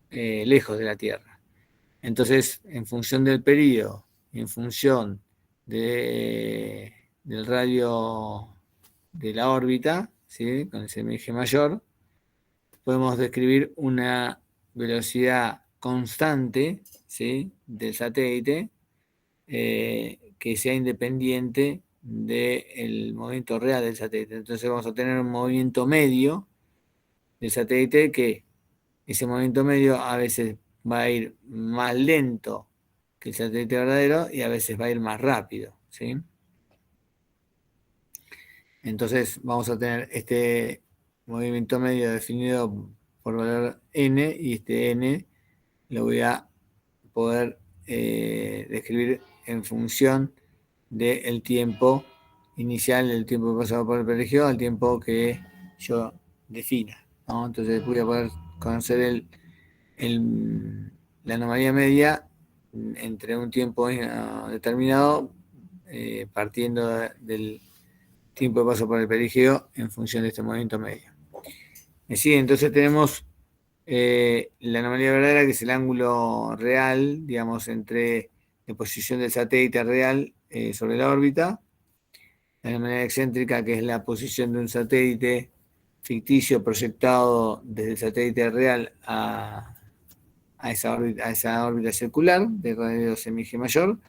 lejos de la Tierra. Entonces, en función del periodo y en función del radio de la órbita, ¿sí? Con ese eje mayor, podemos describir una velocidad constante, ¿sí? Del satélite que sea independiente del movimiento real del satélite. Entonces vamos a tener un movimiento medio del satélite que ese movimiento medio a veces va a ir más lento que el satélite verdadero y a veces va a ir más rápido, ¿sí? Entonces vamos a tener este movimiento medio definido por valor n y este n lo voy a poder describir en función del tiempo inicial, el tiempo pasado por el perigeo, al tiempo que yo defina, ¿no? Entonces voy a poder conocer la anomalía media entre un tiempo determinado, partiendo del tiempo de paso por el perigeo en función de este movimiento medio. ¿Me sigue? Entonces tenemos la anomalía verdadera, que es el ángulo real, digamos, entre la posición del satélite real sobre la órbita. La anomalía excéntrica, que es la posición de un satélite ficticio proyectado desde el satélite real a esa órbita circular de radio semieje mayor.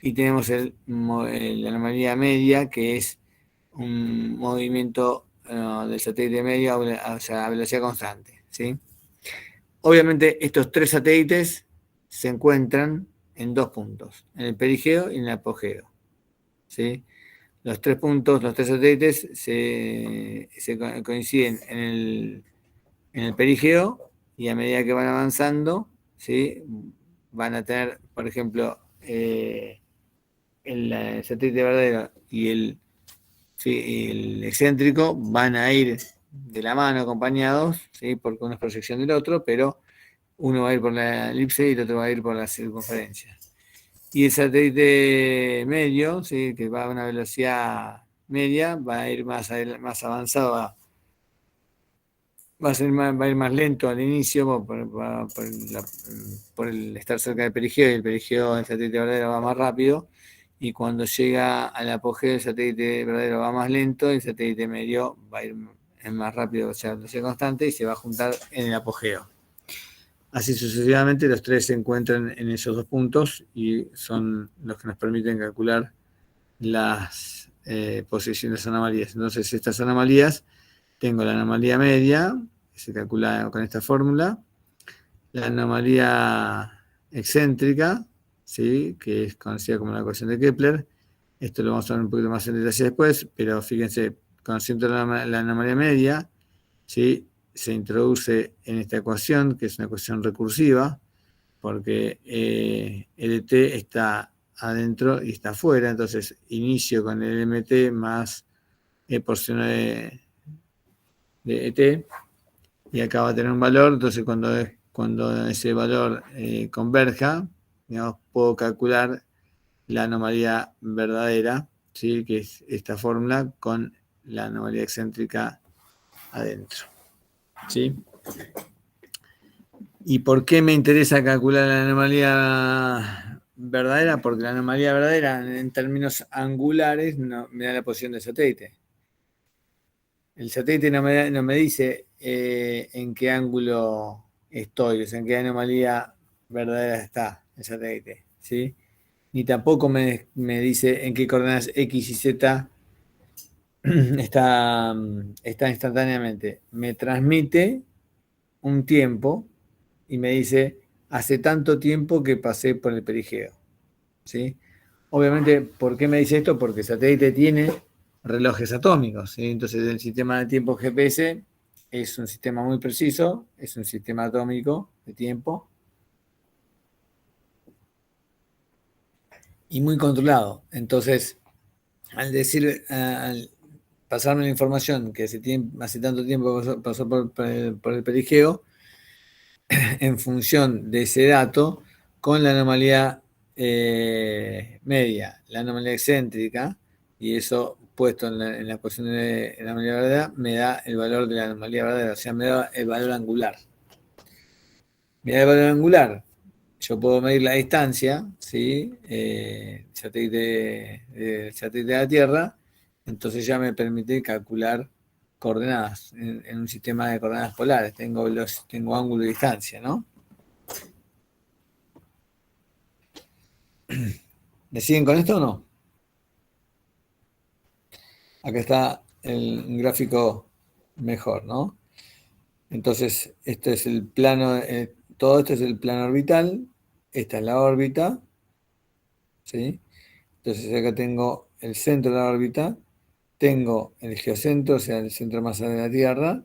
Y tenemos la anomalía media, que es un movimiento del satélite medio a velocidad constante, ¿sí? Obviamente estos tres satélites se encuentran en dos puntos, en el perigeo y en el apogeo, ¿sí? los 3 puntos, los 3 satélites coinciden en el perigeo, y a medida que van avanzando, ¿sí? Van a tener, por ejemplo, el satélite verdadero y el excéntrico van a ir de la mano acompañados, ¿sí? Porque uno es proyección del otro, pero uno va a ir por la elipse y el otro va a ir por la circunferencia. Y el satélite medio, ¿sí? Que va a una velocidad media, va a ir más avanzado, va a ir más lento al inicio por el estar cerca del perigeo, y el perigeo del satélite verdadero va más rápido, y cuando llega al apogeo el satélite verdadero va más lento, y el satélite medio va a ir más rápido, o sea, velocidad constante, y se va a juntar en el apogeo. Así sucesivamente, los 3 se encuentran en esos 2 puntos y son los que nos permiten calcular las posiciones anomalías. Entonces, estas anomalías, tengo la anomalía media, que se calcula con esta fórmula, la anomalía excéntrica, ¿sí? Que es conocida como la ecuación de Kepler. Esto lo vamos a ver un poquito más en detalle después, pero fíjense, conociendo la anomalía media, ¿sí? Se introduce en esta ecuación, que es una ecuación recursiva, porque LT está adentro y está afuera, entonces inicio con el MT más E por seno de ET, y acá va a tener un valor, entonces cuando ese valor converja, digamos, puedo calcular la anomalía verdadera, ¿sí? Que es esta fórmula con la anomalía excéntrica adentro, ¿sí? ¿Y por qué me interesa calcular la anomalía verdadera? Porque la anomalía verdadera, en términos angulares, me da la posición del satélite. El satélite no me dice en qué ángulo estoy, o sea, en qué anomalía verdadera está el satélite, ¿sí? Ni tampoco me dice en qué coordenadas X y Z está instantáneamente. Me transmite un tiempo y me dice, hace tanto tiempo que pasé por el perigeo, ¿sí? Obviamente, ¿por qué me dice esto? Porque el satélite tiene relojes atómicos, ¿sí? Entonces el sistema de tiempo GPS es un sistema muy preciso, es un sistema atómico de tiempo y muy controlado. Entonces, al pasarme la información que hace tanto tiempo pasó por el perigeo, en función de ese dato, con la anomalía media, la anomalía excéntrica, y eso puesto en la ecuación de la anomalía verdadera, me da el valor de la anomalía verdadera, o sea, me da el valor angular. Me da el valor angular. Yo puedo medir la distancia, ¿sí? Satélite de la Tierra, entonces ya me permite calcular coordenadas en un sistema de coordenadas polares. Tengo ángulo y distancia, ¿no? ¿Me siguen con esto o no? Acá está un gráfico mejor, ¿no? Entonces, esto es el plano, todo esto es el plano orbital, esta es la órbita, ¿sí? Entonces acá tengo el centro de la órbita, tengo el geocentro, o sea, el centro más de la Tierra,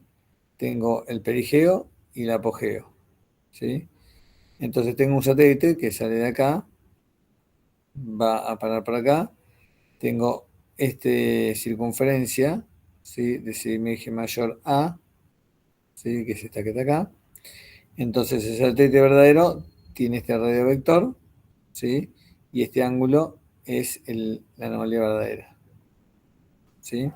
tengo el perigeo y el apogeo, ¿sí? Entonces tengo un satélite que sale de acá, va a parar por acá, tengo circunferencia, ¿sí? De eje mayor A, ¿sí? Que es esta que está acá. Entonces el satélite verdadero tiene este radio vector, ¿sí? Y este ángulo es la anomalía verdadera, ¿sí?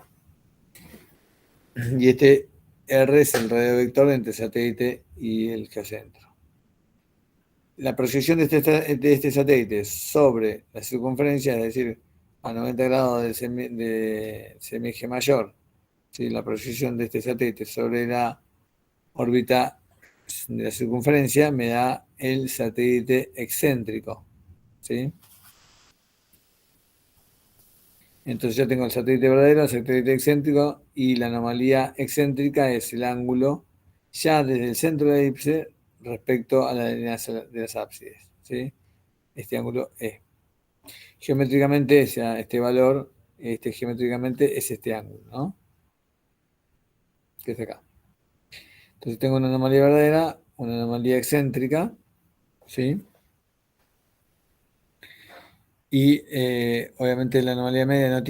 Y este R es el radio vector entre el satélite y el geocentro. La proyección de este satélite sobre la circunferencia, es decir, a 90 grados del semieje mayor, ¿sí? La proyección de este satélite sobre la órbita de la circunferencia me da el satélite excéntrico, ¿sí? Entonces ya tengo el satélite verdadero, el satélite excéntrico, y la anomalía excéntrica es el ángulo ya desde el centro de la elipse respecto a la línea de las ábsides, ¿sí? Este ángulo E. Geométricamente este valor geométricamente es este ángulo, ¿no? Que es acá. Entonces tengo una anomalía verdadera, una anomalía excéntrica, ¿sí? Y obviamente la anomalía media no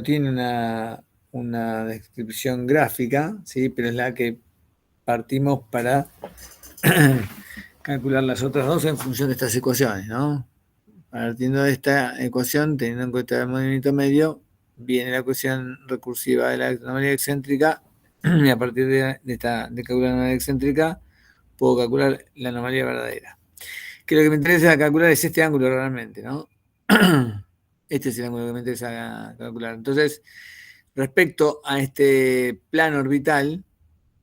tiene una descripción gráfica, ¿sí? Pero es la que partimos para calcular las otras dos en función de estas ecuaciones, ¿no? Partiendo de esta ecuación, teniendo en cuenta el movimiento medio, viene la ecuación recursiva de la anomalía excéntrica, y a partir de calcular la anomalía excéntrica, puedo calcular la anomalía verdadera. Que lo que me interesa calcular es este ángulo realmente, ¿no? Este es el ángulo que me interesa calcular. Entonces, respecto a este plano orbital,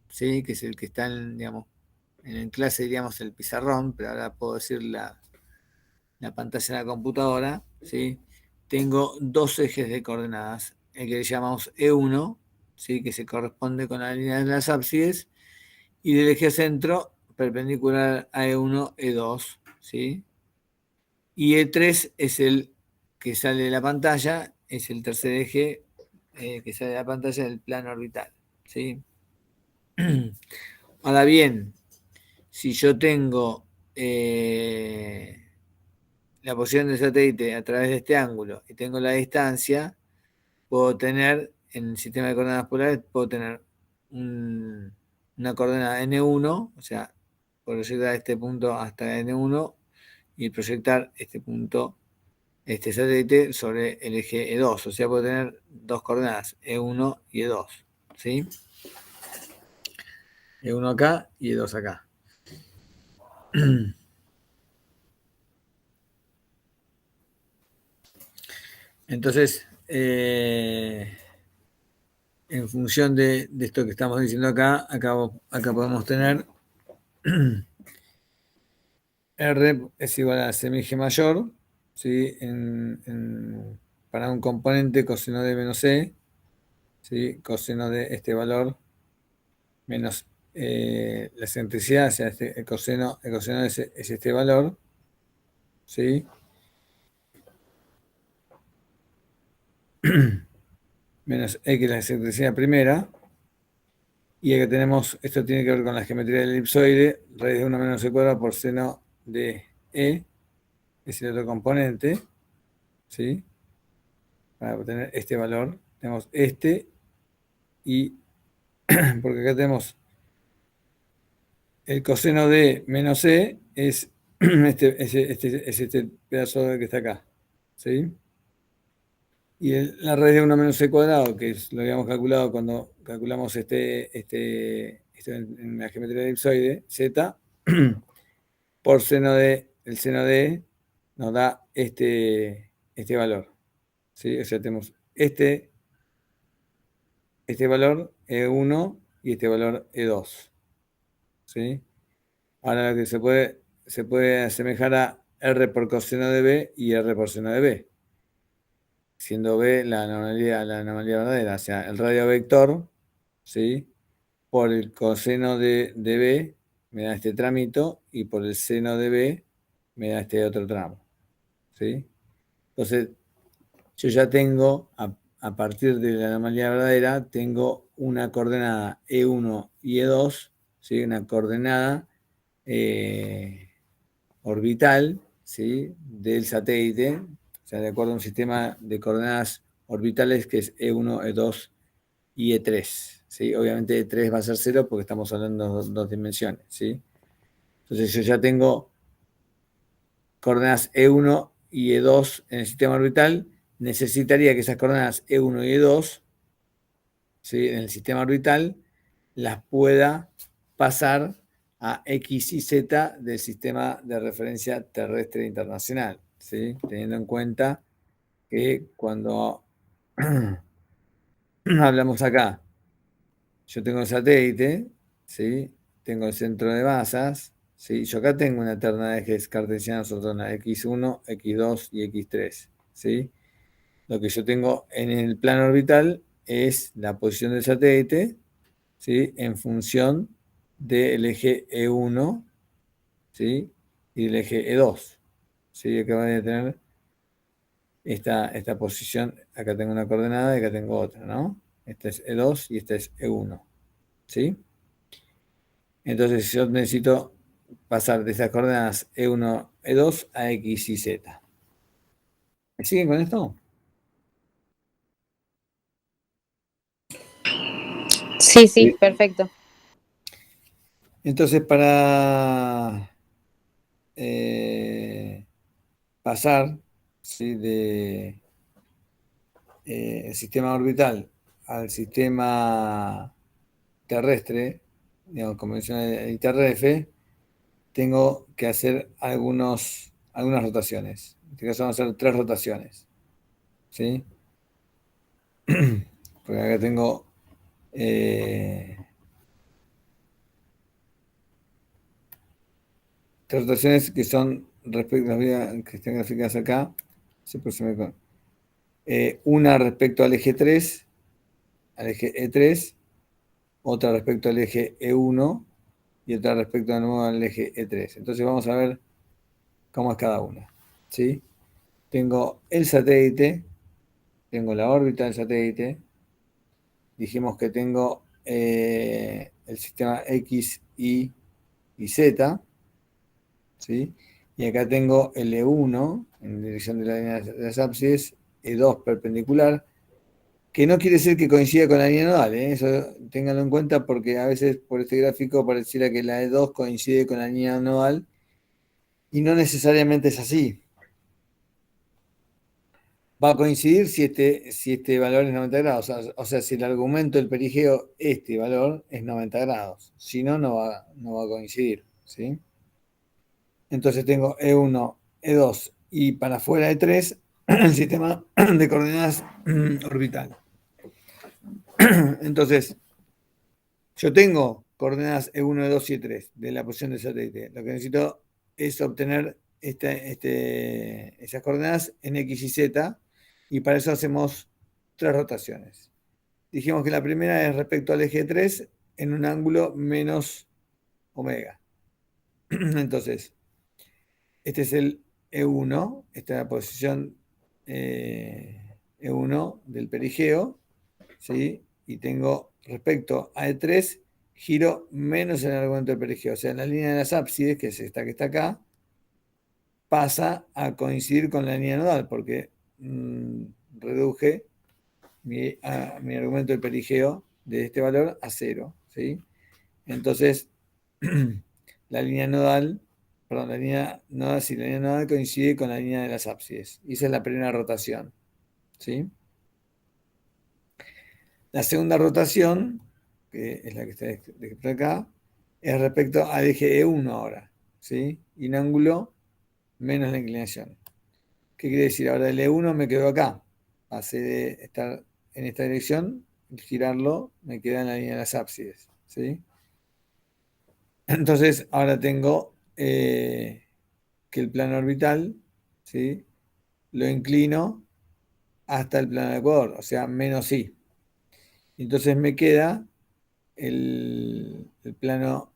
¿sí? Que es el que está digamos, en clase diríamos el pizarrón, pero ahora puedo decir la pantalla de la computadora, ¿sí? Tengo dos ejes de coordenadas, el que le llamamos E1, ¿sí? Que se corresponde con la línea de las ábsides, y del eje centro perpendicular a E1, E2, ¿sí? Y E3 es el que sale de la pantalla, es el tercer eje que sale de la pantalla del plano orbital, ¿sí? Ahora bien, si yo tengo la posición del satélite a través de este ángulo y tengo la distancia, puedo tener, en el sistema de coordenadas polares, puedo tener una coordenada N1, o sea, proyectar este punto hasta N1 y proyectar este punto, este satélite sobre el eje E2, o sea, puedo tener dos coordenadas, E1 y E2, ¿sí? E1 acá y E2 acá. Entonces, en función de esto que estamos diciendo acá podemos tener R es igual a semieje mayor, ¿sí? Para un componente coseno de menos E, ¿sí? Coseno de este valor menos la excentricidad, o sea, el coseno es este valor, ¿sí? Menos E, que es la excentricidad primera. Y acá tenemos, esto tiene que ver con la geometría del elipsoide, raíz de 1 menos E cuadrado por seno de E, es el otro componente, ¿sí? Para obtener este valor, tenemos este y, porque acá tenemos el coseno de menos E, es este pedazo que está acá, ¿sí? Y la raíz de 1 menos E cuadrado, que lo habíamos calculado cuando calculamos esto en la geometría del elipsoide, Z, por el seno de E, nos da este valor, ¿sí? O sea, tenemos este valor E1 y este valor E2, ¿sí? Ahora lo que se puede asemejar a R por coseno de B y R por seno de B, siendo B la anomalía verdadera, o sea, el radio vector, ¿sí? Por el coseno de B me da este tramito y por el seno de B me da este otro tramo, ¿sí? Entonces, yo ya tengo, a partir de la anomalía verdadera, tengo una coordenada E1 y E2, ¿sí? Una coordenada orbital, ¿sí? Del satélite, o sea, de acuerdo a un sistema de coordenadas orbitales que es E1, E2 y E3, ¿sí? Obviamente E3 va a ser 0 porque estamos hablando de dos dimensiones, ¿sí? Entonces yo ya tengo coordenadas E1 y E2 en el sistema orbital, necesitaría que esas coordenadas E1 y E2, ¿sí? En el sistema orbital las pueda pasar a X y Z del sistema de referencia terrestre internacional, ¿sí? Teniendo en cuenta que cuando hablamos acá, yo tengo el satélite, ¿sí? Tengo el centro de masas, ¿sí? Yo acá tengo una terna de ejes cartesianos ortogonal X1, X2 y X3, ¿sí? Lo que yo tengo en el plano orbital es la posición del satélite, ¿sí? En función del eje E1, ¿sí? Y del eje E2, ¿sí? Acá van a tener esta posición. Acá tengo una coordenada y acá tengo otra, ¿no? Esta es E2 y esta es E1, ¿sí? Entonces yo necesito pasar de estas coordenadas E1, E2 a X y Z. ¿Me siguen con esto? Sí, sí, Sí. perfecto. Entonces, para pasar, ¿sí?, de el sistema orbital al sistema terrestre, digamos, convencional ITRF, tengo que hacer algunas rotaciones. En este caso vamos a hacer 3 rotaciones, ¿sí? Porque acá tengo tres rotaciones que son respecto a las que están graficadas acá. Sí, pues una respecto al eje 3, al eje E3, otra respecto al eje E1 y otra respecto de nuevo al eje E3. Entonces vamos a ver cómo es cada una, ¿sí? Tengo el satélite, tengo la órbita del satélite, dijimos que tengo el sistema X, Y y Z, ¿sí? Y acá tengo el E1 en dirección de la línea de las ábsides, E2 perpendicular, que no quiere decir que coincida con la línea nodal, ¿eh? Eso ténganlo en cuenta porque a veces por este gráfico pareciera que la E2 coincide con la línea nodal y no necesariamente es así. Va a coincidir si este valor es 90 grados, o sea, si el argumento del perigeo, este valor, es 90 grados. Si no, no va a coincidir, ¿sí? Entonces tengo E1, E2 y para afuera E3 el sistema de coordenadas orbital. Entonces, yo tengo coordenadas E1, E2 y E3 de la posición del satélite. Lo que necesito es obtener esas coordenadas en X y Z, y para eso hacemos 3 rotaciones. Dijimos que la primera es respecto al eje 3 en un ángulo menos omega. Entonces, este es el E1, esta es la posición E1 del perigeo, ¿sí? Y tengo respecto a E3, giro menos en el argumento del perigeo. O sea, en la línea de las ábsides, que es esta que está acá, pasa a coincidir con la línea nodal, porque reduje mi argumento del perigeo de este valor a 0, ¿sí? Entonces, la línea nodal coincide con la línea de las ábsides. Y esa es la primera rotación, ¿sí? La segunda rotación, que es la que está descrita acá, es respecto al eje E1 ahora, ¿sí? Y un ángulo menos la inclinación. ¿Qué quiere decir? Ahora el E1 me quedó acá. Pasé de estar en esta dirección, girarlo, me queda en la línea de las ábsides, ¿sí? Entonces, ahora tengo que el plano orbital, ¿sí?, lo inclino hasta el plano de ecuador, o sea, menos I. Entonces me queda el plano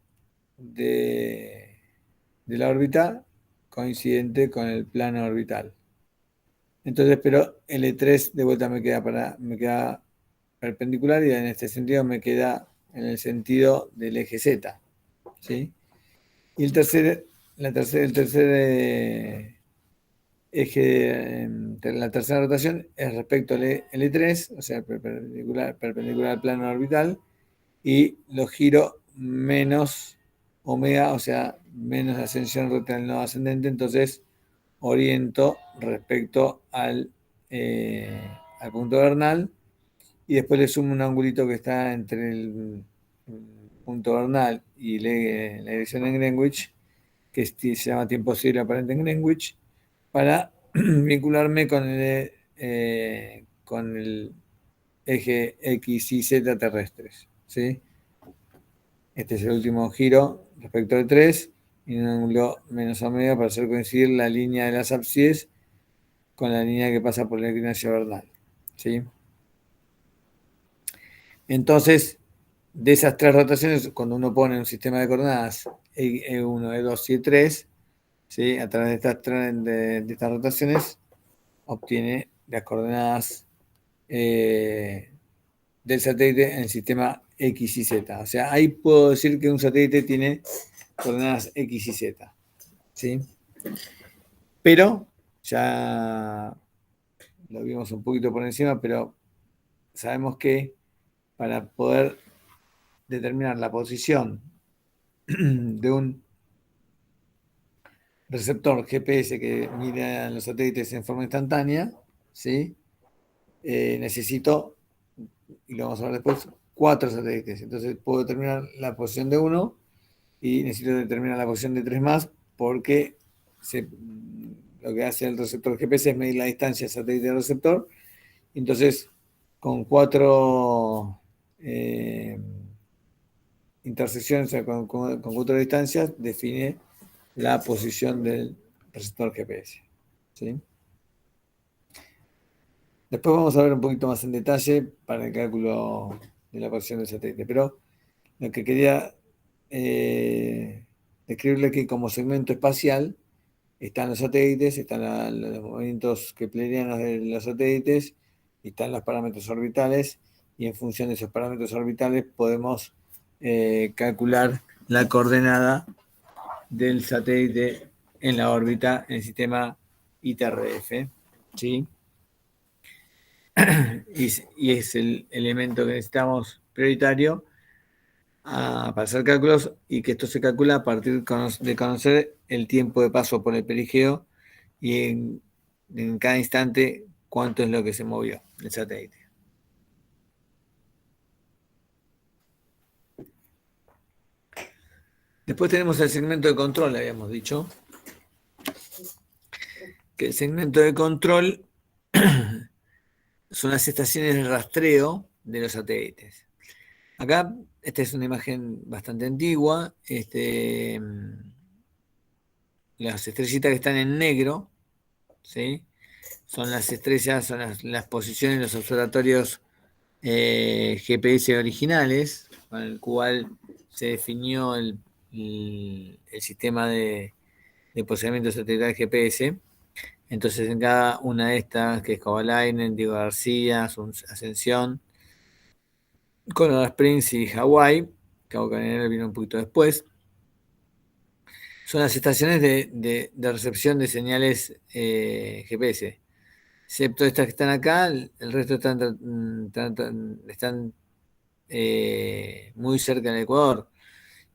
de la órbita coincidente con el plano orbital. Entonces, pero el E3 de vuelta me queda perpendicular, y en este sentido me queda en el sentido del eje Z, ¿sí? Y el tercer eje, la tercera rotación es respecto al L3, o sea, perpendicular al plano orbital, y lo giro menos omega, o sea, menos ascensión respecto al nodo ascendente. Entonces oriento respecto al punto vernal, y después le sumo un angulito que está entre el punto vernal y la dirección en Greenwich, que se llama tiempo cero aparente en Greenwich, para vincularme con el eje X y Z terrestres, ¿sí? Este es el último giro respecto al 3, y un ángulo menos omega para hacer coincidir la línea de las ábsides con la línea que pasa por la inclinación vernal, ¿sí? Entonces, de esas 3 rotaciones, cuando uno pone un sistema de coordenadas E1, E2 y E3, ¿sí?, a través de estas rotaciones, obtiene las coordenadas del satélite en el sistema X y Z. O sea, ahí puedo decir que un satélite tiene coordenadas X y Z. ¿Sí? Pero ya lo vimos un poquito por encima, pero sabemos que para poder determinar la posición de un receptor GPS que mira los satélites en forma instantánea, ¿sí? Necesito, y lo vamos a ver después, 4 satélites. Entonces puedo determinar la posición de uno y necesito determinar la posición de 3 más porque lo que hace el receptor GPS es medir la distancia satélite-receptor. Entonces, con 4 intersecciones, o sea, con 4 distancias, define la posición del receptor GPS. ¿Sí? Después vamos a ver un poquito más en detalle para el cálculo de la posición del satélite, pero lo que quería describirle que como segmento espacial están los satélites, están los movimientos keplerianos de los satélites, y están los parámetros orbitales, y en función de esos parámetros orbitales podemos calcular la coordenada del satélite en la órbita en el sistema ITRF, ¿sí? Y es el elemento que necesitamos prioritario para hacer cálculos, y que esto se calcula a partir de conocer el tiempo de paso por el perigeo y en cada instante cuánto es lo que se movió el satélite. Después tenemos el segmento de control, habíamos dicho. Que el segmento de control son las estaciones de rastreo de los satélites. Acá, esta es una imagen bastante antigua. Las estrellitas que están en negro, ¿sí? Son las estrellas, son las posiciones de los observatorios GPS originales, con el cual se definió el sistema de posicionamiento satelital GPS. Entonces, en cada una de estas, que es Kovalainen, Diego García, Ascensión, Colorado Springs y Hawái, Cabo Cañaveral vino un poquito después, son las estaciones de recepción de señales GPS. Excepto estas que están acá, el resto están muy cerca del Ecuador.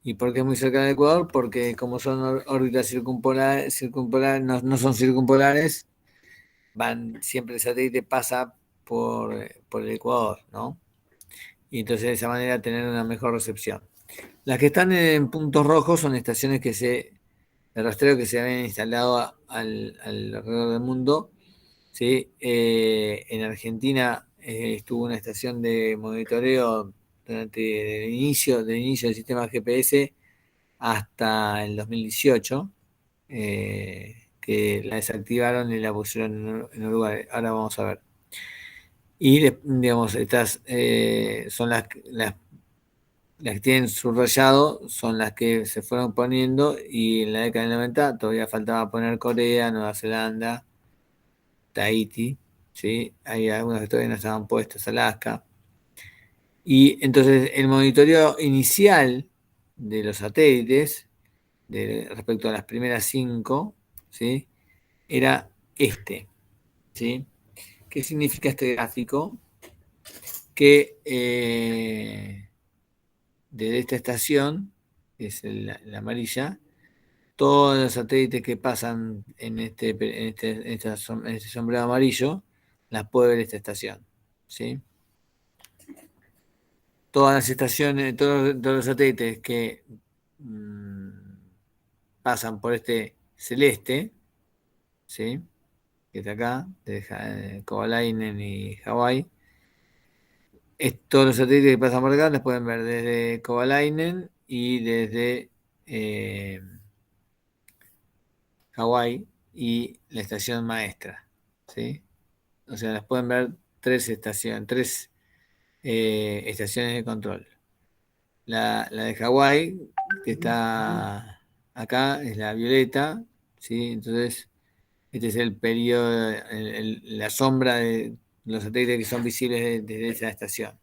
¿Y por qué muy cerca del Ecuador? Porque como son órbitas circumpolares, no son circumpolares, siempre el satélite pasa por el Ecuador, ¿no? Y entonces de esa manera tener una mejor recepción. Las que están en puntos rojos son estaciones de rastreo que se habían instalado alrededor del mundo, ¿sí? En Argentina estuvo una estación de monitoreo durante el inicio del sistema GPS hasta el 2018, que la desactivaron y la pusieron en Uruguay. Ahora vamos a ver. Y digamos, estas son las que tienen subrayado, son las que se fueron poniendo, y en la década del 90 todavía faltaba poner Corea, Nueva Zelanda, Tahití, ¿sí? Hay algunas que todavía no estaban puestas, Alaska. Y entonces el monitoreo inicial de los satélites, respecto a las primeras 5, ¿sí? Era este, ¿sí? ¿Qué significa este gráfico? Que desde esta estación, que es la amarilla, todos los satélites que pasan en este sombreado amarillo, las puede ver esta estación, ¿sí? Todas las estaciones, todos los satélites que pasan por este celeste, ¿sí? Que está acá, de Kovalainen y Hawái. Todos los satélites que pasan por acá los pueden ver desde Kovalainen y desde Hawái y la estación maestra, ¿sí? O sea, las pueden ver tres estaciones de control. La de Hawái, que está acá, es la violeta, ¿sí? Entonces, Este es el periodo, la sombra de los satélites que son visibles desde esa estación.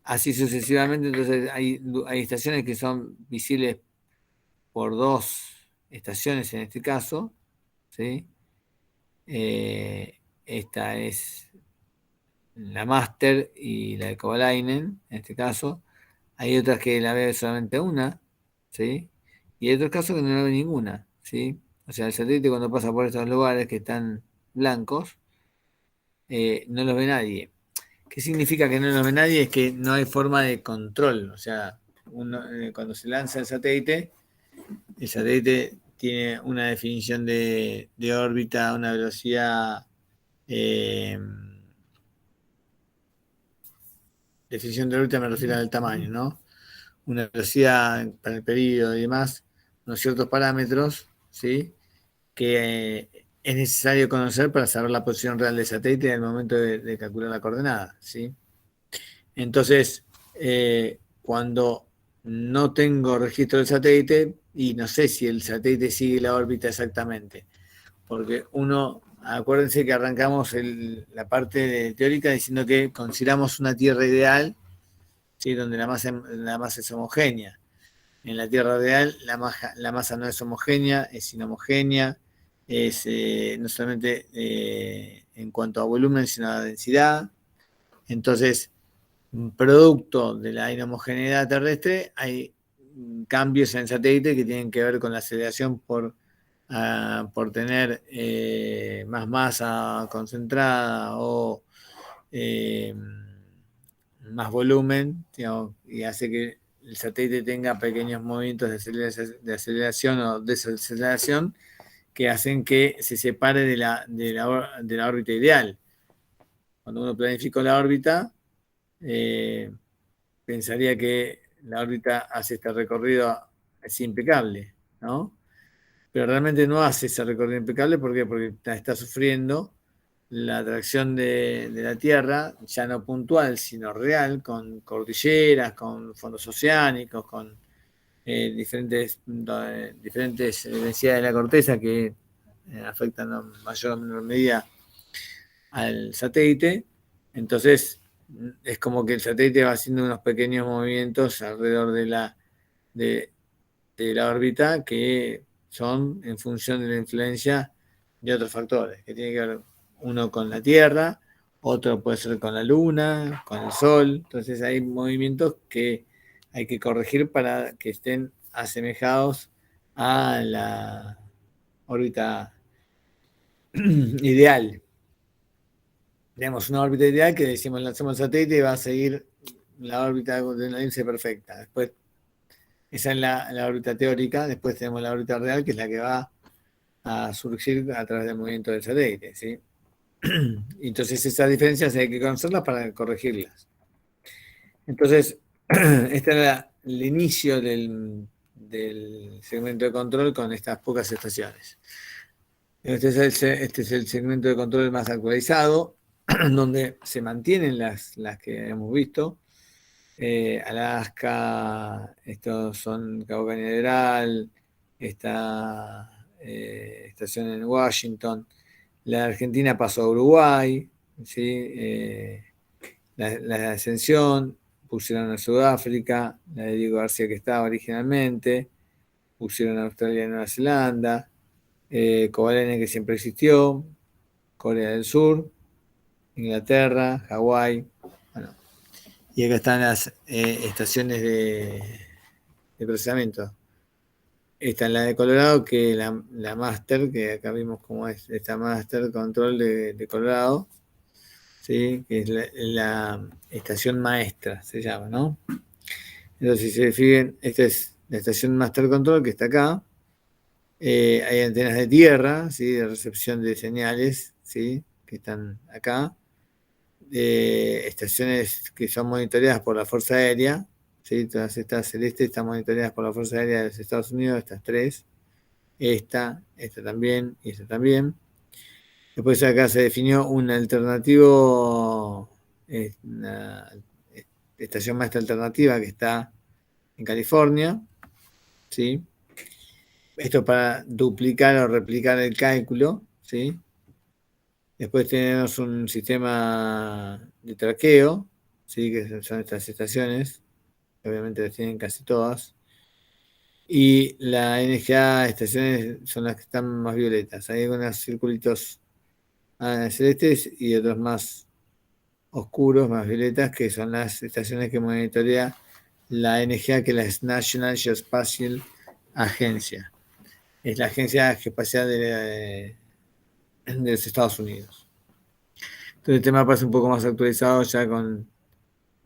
Así sucesivamente, entonces hay estaciones que son visibles por 2 estaciones en este caso, ¿sí? Esta es la Master y la de Kovalainen, en este caso. Hay otras que la ve solamente una, ¿sí? Y hay otros casos que no la ve ninguna, ¿sí? O sea, el satélite cuando pasa por estos lugares que están blancos, no los ve nadie. ¿Qué significa que no los ve nadie? Es que no hay forma de control. O sea, cuando se lanza el satélite tiene una definición de órbita, una velocidad, definición de órbita me refiero al tamaño, ¿no? Una velocidad para el periodo y demás, unos ciertos parámetros, ¿sí? Que es necesario conocer para saber la posición real del satélite en el momento de calcular la coordenada, ¿sí? Entonces, cuando no tengo registro del satélite y no sé si el satélite sigue la órbita exactamente, porque acuérdense que arrancamos la parte teórica diciendo que consideramos una Tierra ideal, ¿sí? Donde la masa es homogénea. En la Tierra real la masa no es homogénea, es inhomogénea, es no solamente en cuanto a volumen, sino a densidad. Entonces, producto de la inhomogeneidad terrestre, hay cambios en el satélite que tienen que ver con la aceleración por tener más masa concentrada o más volumen, digamos, y hace que el satélite tenga pequeños movimientos de aceleración o desaceleración que hacen que se separe de la órbita ideal. Cuando uno planificó la órbita, pensaría que la órbita hace este recorrido así impecable, ¿no? Pero realmente no hace ese recorrido impecable. ¿Por qué? Porque está sufriendo la atracción de la Tierra, ya no puntual, sino real, con cordilleras, con fondos oceánicos, con diferentes densidades de la corteza que afectan en mayor o menor medida al satélite. Entonces, es como que el satélite va haciendo unos pequeños movimientos alrededor de la órbita que son en función de la influencia de otros factores, que tiene que ver uno con la Tierra, otro puede ser con la Luna, con el Sol. Entonces hay movimientos que hay que corregir para que estén asemejados a la órbita ideal. Tenemos una órbita ideal que decimos lanzamos el satélite y va a seguir la órbita de una elipse perfecta. Después, esa es la órbita teórica. Después tenemos la órbita real, que es la que va a surgir a través del movimiento del satélite, ¿sí? Entonces esas diferencias hay que conocerlas para corregirlas. Entonces, este era el inicio del segmento de control con estas pocas estaciones. Este es el segmento de control más actualizado, donde se mantienen las que hemos visto. Alaska, estos son Cabo Cañaveral, esta estación en Washington. La Argentina pasó a Uruguay, ¿sí? La Ascensión, pusieron a Sudáfrica, la de Diego García que estaba originalmente, pusieron a Australia y Nueva Zelanda, Kovalainen que siempre existió, Corea del Sur, Inglaterra, Hawái, bueno, y acá están las estaciones de procesamiento. Esta es la de Colorado, que la Master, que acá vimos cómo es esta Master Control de Colorado, ¿sí? Que es la estación maestra, se llama, ¿no? Entonces, si se fijan, esta es la estación Master Control que está acá. Hay antenas de tierra, ¿sí? De recepción de señales, ¿sí? Que están acá. Estaciones que son monitoreadas por la Fuerza Aérea, ¿sí? Todas estas celestes están monitoreadas por la Fuerza Aérea de los Estados Unidos, estas 3. Esta también y esta también. Después acá se definió un alternativo, una estación maestra alternativa que está en California, ¿sí? Esto para duplicar o replicar el cálculo, ¿sí? Después tenemos un sistema de traqueo, ¿sí? Que son estas estaciones, obviamente las tienen casi todas. Y la NGA estaciones son las que están más violetas. Hay algunos circulitos celestes y otros más oscuros, más violetas, que son las estaciones que monitorea la NGA, que es la National Geospatial Agencia. Es la agencia espacial de los Estados Unidos. Entonces el tema parece un poco más actualizado ya con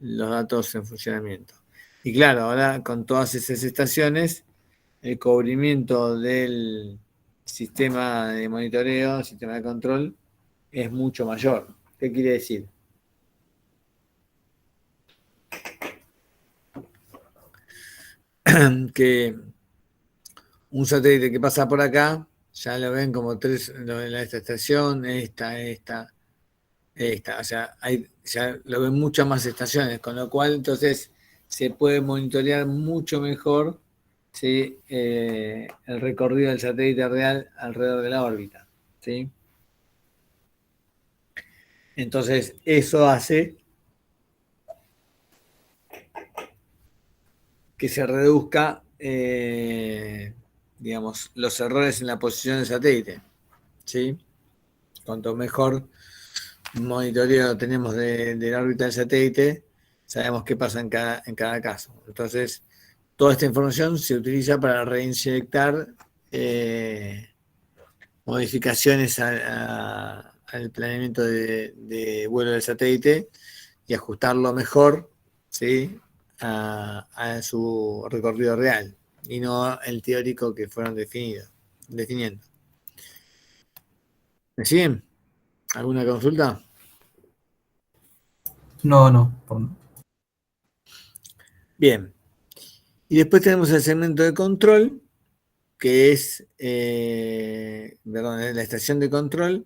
los datos en funcionamiento. Y claro, ahora con todas esas estaciones, el cubrimiento del sistema de monitoreo, sistema de control, es mucho mayor. ¿Qué quiere decir? Que un satélite que pasa por acá, ya lo ven como tres, lo ven esta estación, esta, o sea, ya lo ven muchas más estaciones, con lo cual entonces se puede monitorear mucho mejor, ¿sí? El recorrido del satélite real alrededor de la órbita, ¿sí? Entonces eso hace que se reduzca, digamos, los errores en la posición del satélite, ¿sí? Cuanto mejor monitoreo tenemos de la órbita del satélite, sabemos qué pasa en cada caso. Entonces, toda esta información se utiliza para reinyectar modificaciones al planeamiento de vuelo del satélite y ajustarlo mejor, ¿sí? a su recorrido real y no el teórico que fueron definiendo. ¿Me siguen? ¿Alguna consulta? No. Bien. Y después tenemos el segmento de control, que es, la estación de control,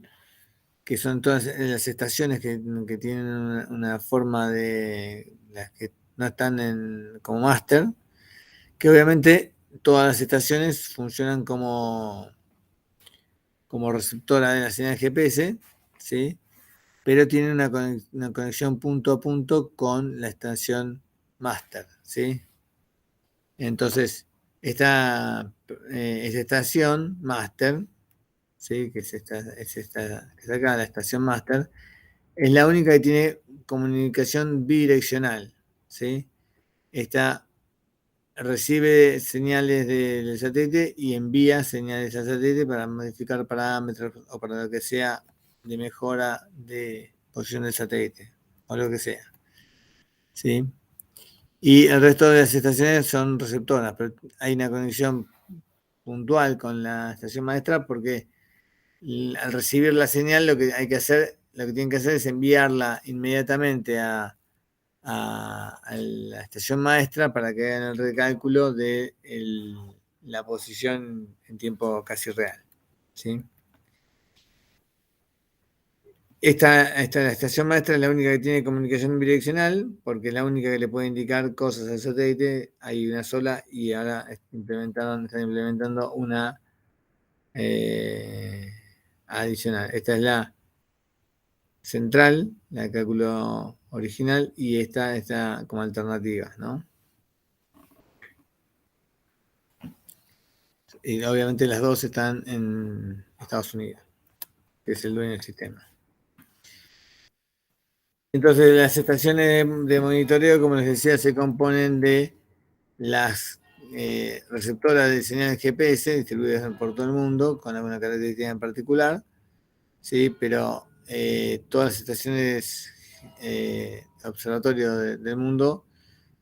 que son todas las estaciones que tienen una forma de las que no están como máster, que obviamente todas las estaciones funcionan como receptora de la señal GPS, ¿sí? Pero tienen una conexión punto a punto con la estación máster, ¿sí? Entonces, esta estación máster, ¿sí? Que es esta que está acá, la estación máster, es la única que tiene comunicación bidireccional, ¿sí? Esta recibe señales del satélite y envía señales al satélite para modificar parámetros o para lo que sea de mejora de posición del satélite o lo que sea, ¿sí? Y el resto de las estaciones son receptoras, pero hay una conexión puntual con la estación maestra porque al recibir la señal lo que tienen que hacer es enviarla inmediatamente a la estación maestra para que hagan el recálculo de la posición en tiempo casi real, ¿sí? La estación maestra es la única que tiene comunicación bidireccional, porque es la única que le puede indicar cosas al satélite. Hay una sola y ahora están implementando una adicional. Esta es la central, la de cálculo original, y esta está como alternativa, ¿no? Y obviamente las dos están en Estados Unidos, que es el dueño del sistema. Entonces las estaciones de monitoreo, como les decía, se componen de las receptoras de señales GPS distribuidas por todo el mundo, con alguna característica en particular, ¿sí? Pero todas las estaciones de observatorio del mundo,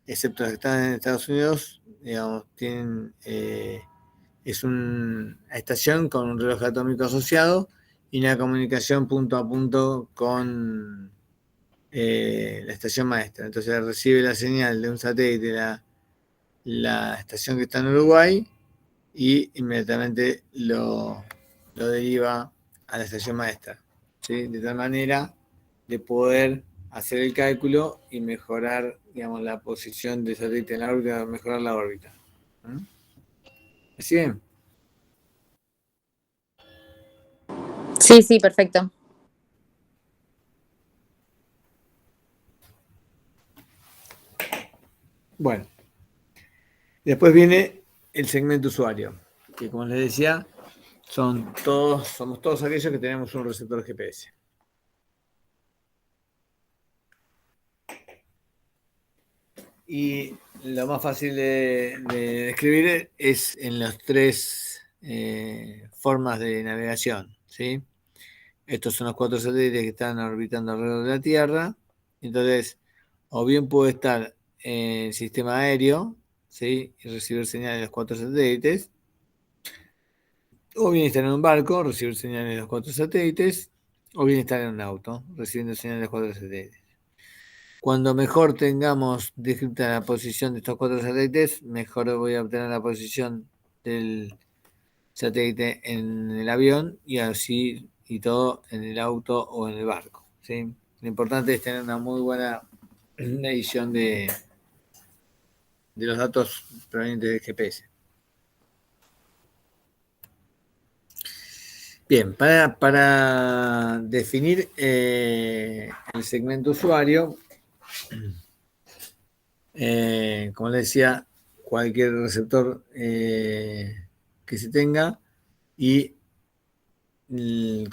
excepto las que están en Estados Unidos, digamos, tienen... es una estación con un reloj atómico asociado y una comunicación punto a punto con la estación maestra. Entonces recibe la señal de un satélite la estación que está en Uruguay y inmediatamente lo deriva a la estación maestra, ¿sí? De tal manera de poder hacer el cálculo y mejorar, digamos, la posición del satélite en la órbita, mejorar la órbita. ¿Me siguen? Sí, sí, perfecto. Bueno, después viene el segmento usuario, que como les decía, somos todos aquellos que tenemos un receptor GPS. Y lo más fácil de describir es en las tres formas de navegación, ¿sí? Estos son los 4 satélites que están orbitando alrededor de la Tierra. Entonces, o bien puede estar en el sistema aéreo, ¿sí? Y recibir señales de los 4 satélites, o bien estar en un barco, recibir señales de los 4 satélites, o bien estar en un auto, recibiendo señales de los 4 satélites. Cuando mejor tengamos descrita la posición de estos 4 satélites, mejor voy a obtener la posición del satélite en el avión y así y todo en el auto o en el barco, ¿sí? Lo importante es tener una muy buena medición de los datos provenientes del GPS. Bien, para definir el segmento usuario, como les decía, cualquier receptor que se tenga y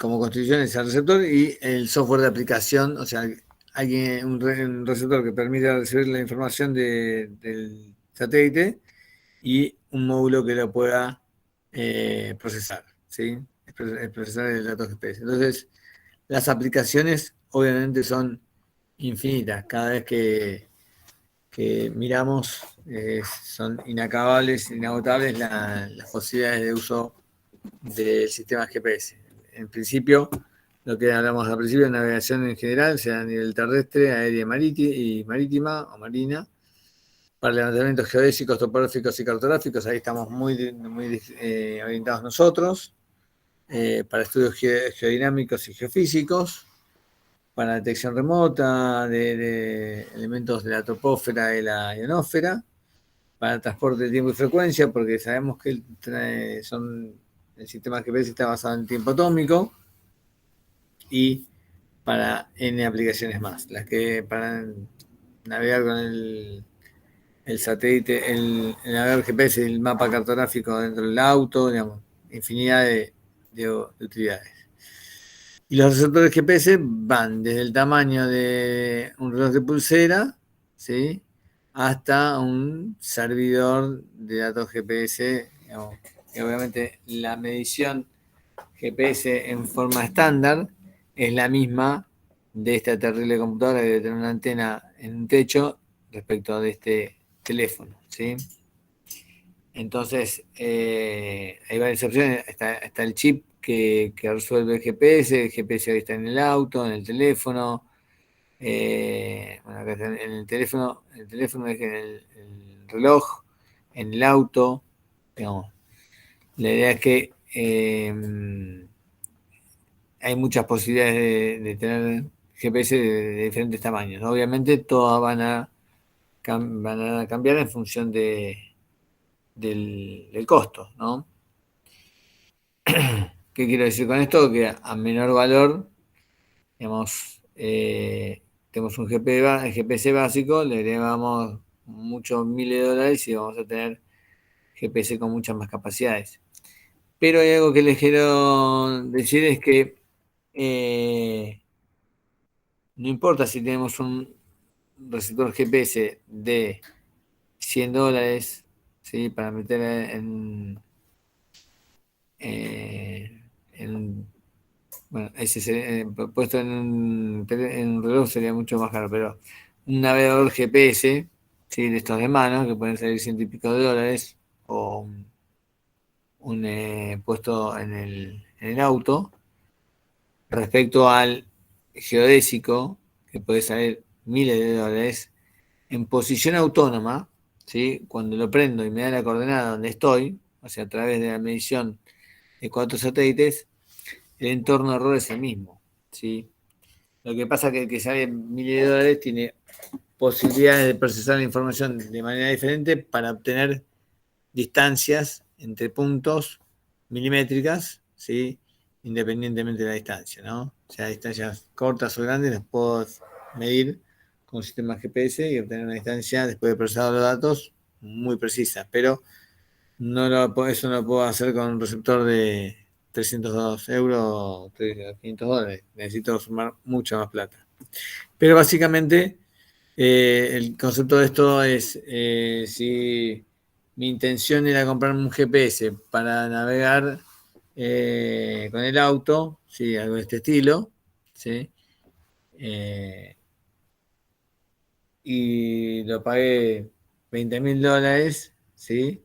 como constitución es el receptor y el software de aplicación, o sea, un receptor que permita recibir la información del satélite y un módulo que lo pueda procesar, ¿sí? Procesar el dato GPS. Entonces, las aplicaciones obviamente son infinitas. Cada vez que miramos son inacabables, inagotables las posibilidades de uso del sistema GPS. En principio, lo que hablamos al principio de navegación en general, sea a nivel terrestre, aérea y marítima o marina, para levantamientos geodésicos, topográficos y cartográficos, ahí estamos muy orientados nosotros, para estudios geodinámicos y geofísicos, para detección remota de elementos de la topósfera y la ionosfera, para transporte de tiempo y frecuencia, porque sabemos que el sistema GPS está basado en tiempo atómico, y para N aplicaciones más, las que para navegar con el satélite, el navegador GPS, el mapa cartográfico dentro del auto, digamos, infinidad de utilidades. Y los receptores GPS van desde el tamaño de un reloj de pulsera, ¿sí? Hasta un servidor de datos GPS, digamos, y obviamente la medición GPS en forma estándar es la misma de esta terrible computadora que debe tener una antena en un techo respecto de este teléfono, ¿sí? Entonces, hay varias opciones. Está el chip que resuelve el GPS hoy está en el auto, en el teléfono. Bueno, acá está en el teléfono es en el reloj, en el auto, digamos. La idea es que hay muchas posibilidades de tener GPS de diferentes tamaños. Obviamente todas van a cambiar en función del costo, ¿no? ¿Qué quiero decir con esto? Que a menor valor, digamos, tenemos un GPS básico, le agregamos muchos miles de dólares y vamos a tener GPS con muchas más capacidades. Pero hay algo que les quiero decir, es que no importa si tenemos un receptor GPS de $100, ¿sí? Para meter bueno, puesto en un reloj sería mucho más caro, pero un navegador GPS, ¿sí? De estos de mano, que pueden salir $100 y pico, o puesto en el auto, respecto al geodésico, que puede salir miles de dólares, en posición autónoma, ¿sí? Cuando lo prendo y me da la coordenada donde estoy, o sea, a través de la medición de 4 satélites, el entorno de error es el mismo, ¿sí? Lo que pasa es que el que sale miles de dólares tiene posibilidades de procesar la información de manera diferente para obtener distancias entre puntos milimétricas, ¿sí? independientemente de la distancia, ¿no? O sea, distancias cortas o grandes las puedo medir con un sistema GPS y obtener una distancia después de procesar los datos muy precisa, pero eso no lo puedo hacer con un receptor de 302 euros o 500 dólares. Necesito sumar mucha más plata. Pero básicamente el concepto de esto es si mi intención era comprarme un GPS para navegar con el auto, ¿sí? Algo de este estilo, ¿sí? Y lo pagué $20.000, ¿sí?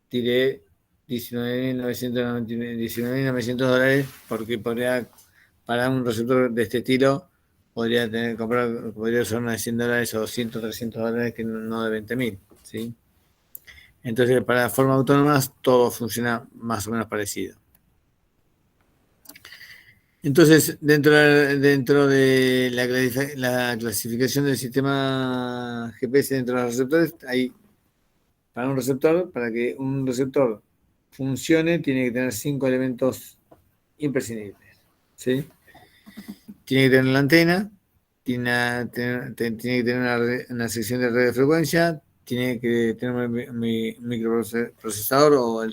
Tiré $19.900 porque para un receptor de este estilo podría ser una de $100 o 200, $300 que no de 20.000, ¿sí? Entonces, para forma autónoma todo funciona más o menos parecido. Entonces, dentro de la clasificación del sistema GPS dentro de los receptores, hay para que un receptor funcione, tiene que tener 5 elementos imprescindibles, ¿sí? Tiene que tener la antena, tiene que tener una sección de radiofrecuencia, tiene que tener un microprocesador o el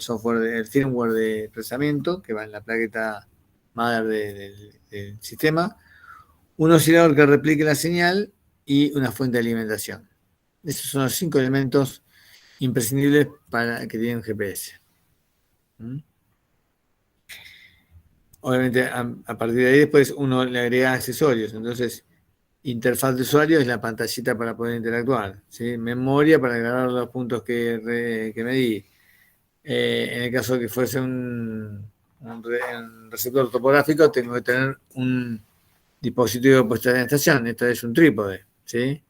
firmware de procesamiento que va en la plaqueta madre del sistema, un oscilador que replique la señal y una fuente de alimentación. Esos son los 5 elementos imprescindibles para que tiene un GPS. Obviamente, a partir de ahí después uno le agrega accesorios. Entonces, interfaz de usuario es la pantallita para poder interactuar, ¿sí? Memoria para grabar los puntos que medí. En el caso de que fuese un receptor topográfico, tengo que tener un dispositivo puesto en la estación. Esto es un trípode, ¿sí?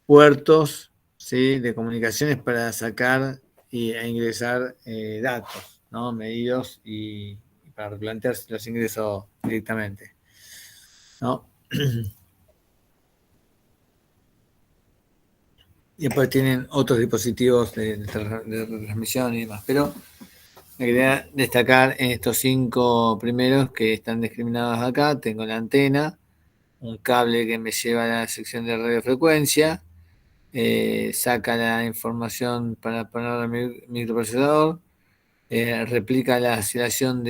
Puertos, ¿sí? De comunicaciones para sacar e ingresar datos, ¿no? Medidos y para replantearse los ingresos directamente, ¿no? Y después tienen otros dispositivos de transmisión y demás, pero me quería destacar en estos 5 primeros que están discriminados acá. Tengo la antena, un cable que me lleva a la sección de radiofrecuencia, saca la información para ponerlo en el microprocesador, replica la oscilación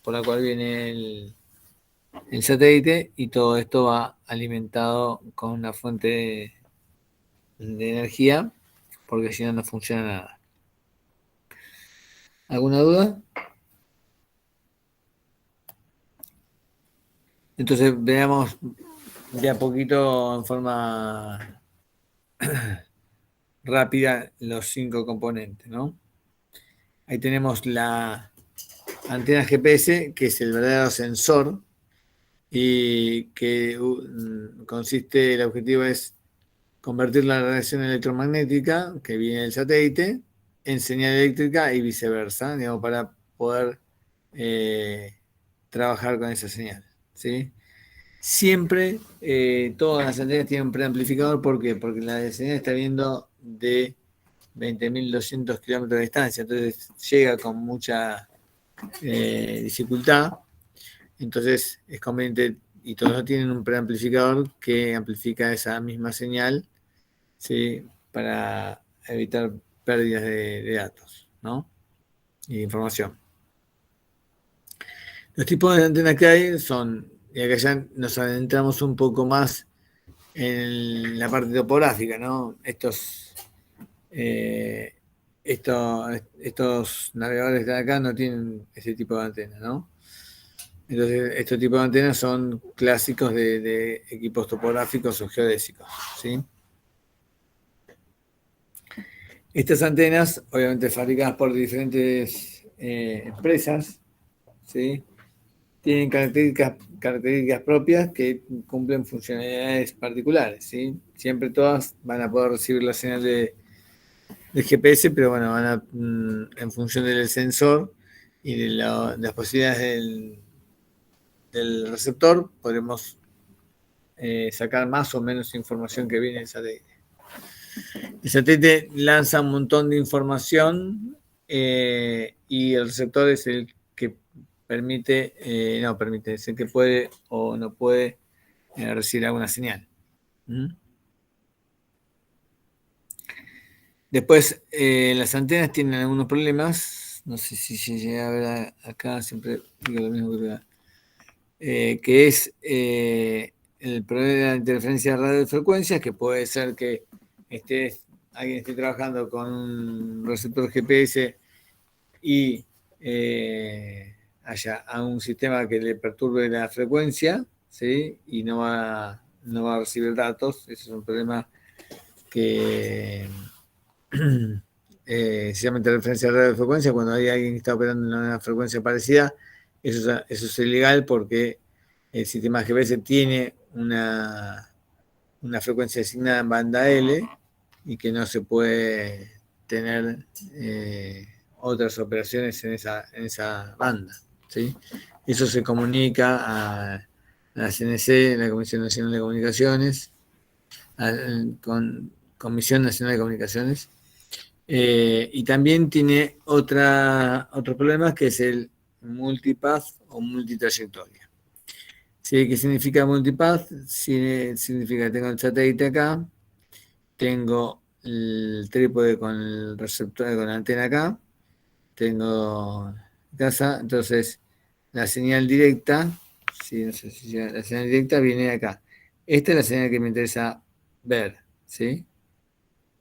por la cual viene el satélite, y todo esto va alimentado con una fuente de energía, porque si no, no funciona nada. ¿Alguna duda? Entonces veamos de a poquito en forma rápida los 5 componentes, ¿no? Ahí tenemos la antena GPS, que es el verdadero sensor y que el objetivo es convertir la radiación electromagnética que viene del satélite en señal eléctrica y viceversa, digamos, para poder trabajar con esa señal, ¿sí? Siempre todas las antenas tienen un preamplificador. ¿Por qué? Porque la señal está viendo de 20.200 kilómetros de distancia, entonces llega con mucha dificultad. Entonces es conveniente, y todos tienen un preamplificador que amplifica esa misma señal, ¿sí? Para evitar pérdidas de datos, ¿no? Y de información. Los tipos de antenas que hay son, y acá ya nos adentramos un poco más en la parte topográfica, ¿no? Estos navegadores de acá no tienen ese tipo de antena, ¿no? Entonces, estos tipos de antenas son clásicos de equipos topográficos o geodésicos, ¿sí? Estas antenas, obviamente fabricadas por diferentes empresas, ¿sí? Tienen características propias que cumplen funcionalidades particulares, ¿sí? Siempre todas van a poder recibir la señal de GPS, pero bueno, en función del sensor y de las posibilidades del receptor, podremos sacar más o menos información que viene del satélite. El satélite lanza un montón de información y el receptor es el que permite, es el que puede o no puede recibir alguna señal. ¿Mm? Después, las antenas tienen algunos problemas, no sé si llegué a ver acá, siempre digo lo mismo que es el problema de la interferencia de radiofrecuencias, que puede ser que alguien esté trabajando con un receptor GPS y haya un sistema que le perturbe la frecuencia, ¿sí? Y no va a recibir datos. Ese es un problema que se llama interferencia de radiofrecuencia. Cuando hay alguien que está operando en una frecuencia parecida, eso es ilegal porque el sistema GPS tiene una frecuencia asignada en banda L y que no se puede tener otras operaciones en esa banda, ¿sí? Eso se comunica a la CNC, la Comisión Nacional de Comunicaciones, con Comisión Nacional de Comunicaciones, y también tiene otro problema que es el multipath o multitrayectoria. ¿Sí? ¿Qué significa multipath? Significa que tengo el satélite acá, tengo el trípode con el receptor, con la antena acá, tengo casa, entonces la señal directa, ¿sí? No sé si la señal directa viene de acá. Esta es la señal que me interesa ver, ¿sí?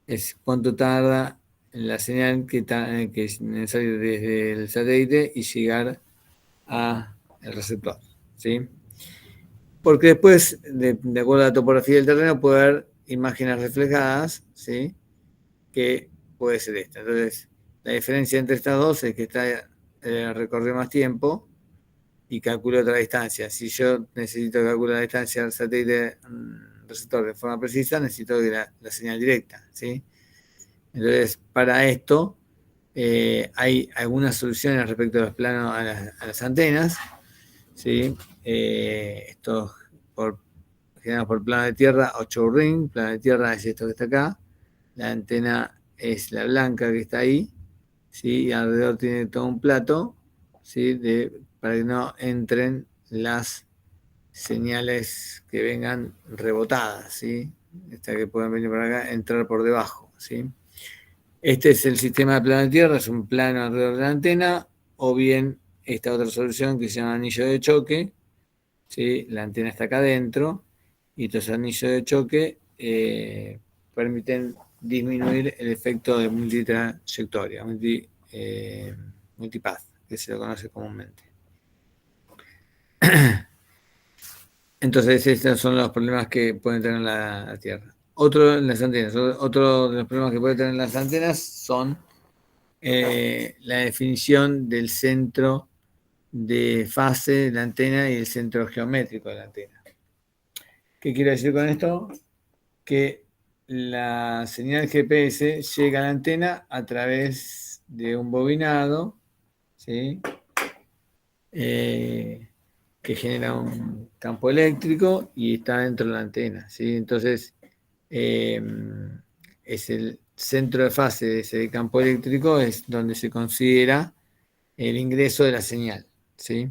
Es cuánto tarda la señal que es necesario desde el satélite y llegar al receptor, ¿sí? Porque después, de acuerdo a la topografía del terreno, puede haber imágenes reflejadas, ¿sí? Que puede ser esta. Entonces, la diferencia entre estas dos es que esta recorrió más tiempo y calcula otra distancia. Si yo necesito calcular la distancia del satélite receptor de forma precisa, necesito la señal directa, ¿sí? Entonces, para esto, hay algunas soluciones respecto a los planos, a las antenas, ¿sí? Esto generados por plano de tierra o chow-ring. Plano de tierra es esto que está acá. La antena es la blanca que está ahí, ¿sí? Y alrededor tiene todo un plato, ¿sí? Para que no entren las señales que vengan rebotadas, ¿sí? Esta que pueden venir por acá, entrar por debajo, ¿sí? Este es el sistema de plano de tierra, es un plano alrededor de la antena, o bien esta otra solución que se llama anillo de choque, ¿sí? La antena está acá adentro, y estos anillos de choque permiten disminuir el efecto de multitrayectoria, multipath, que se lo conoce comúnmente. Entonces, estos son los problemas que pueden tener la Tierra. Otro de los problemas que pueden tener las antenas son la definición del centro de fase de la antena y el centro geométrico de la antena. ¿Qué quiero decir con esto? Que la señal GPS llega a la antena a través de un bobinado, ¿sí? Que genera un campo eléctrico y está dentro de la antena, ¿sí? Entonces, es el centro de fase de ese campo eléctrico, es donde se considera el ingreso de la señal, ¿sí?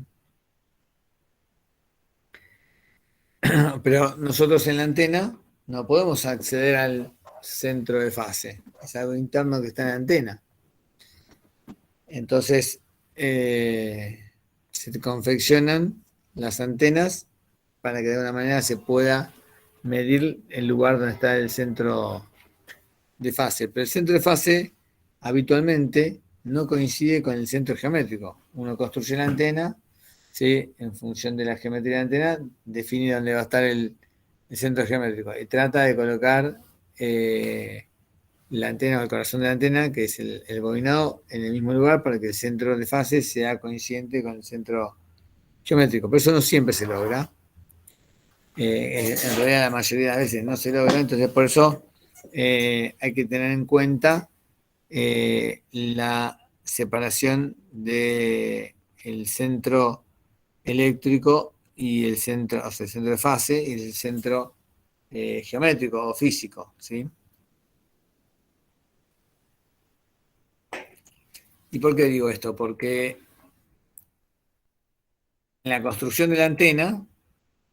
Pero nosotros en la antena no podemos acceder al centro de fase, es algo interno que está en la antena. Entonces, se confeccionan las antenas para que de alguna manera se pueda medir el lugar donde está el centro de fase. Pero el centro de fase habitualmente no coincide con el centro geométrico. Uno construye la antena, ¿sí? En función de la geometría de la antena, define dónde va a estar el centro geométrico y trata de colocar la antena o el corazón de la antena, que es el bobinado, en el mismo lugar para que el centro de fase sea coincidente con el centro geométrico. Pero eso no siempre se logra. En realidad la mayoría de las veces no se logra, entonces por eso hay que tener en cuenta la separación del centro eléctrico y el centro, o sea, el centro de fase y el centro geométrico o físico, ¿sí? ¿Y por qué digo esto? Porque la construcción de la antena,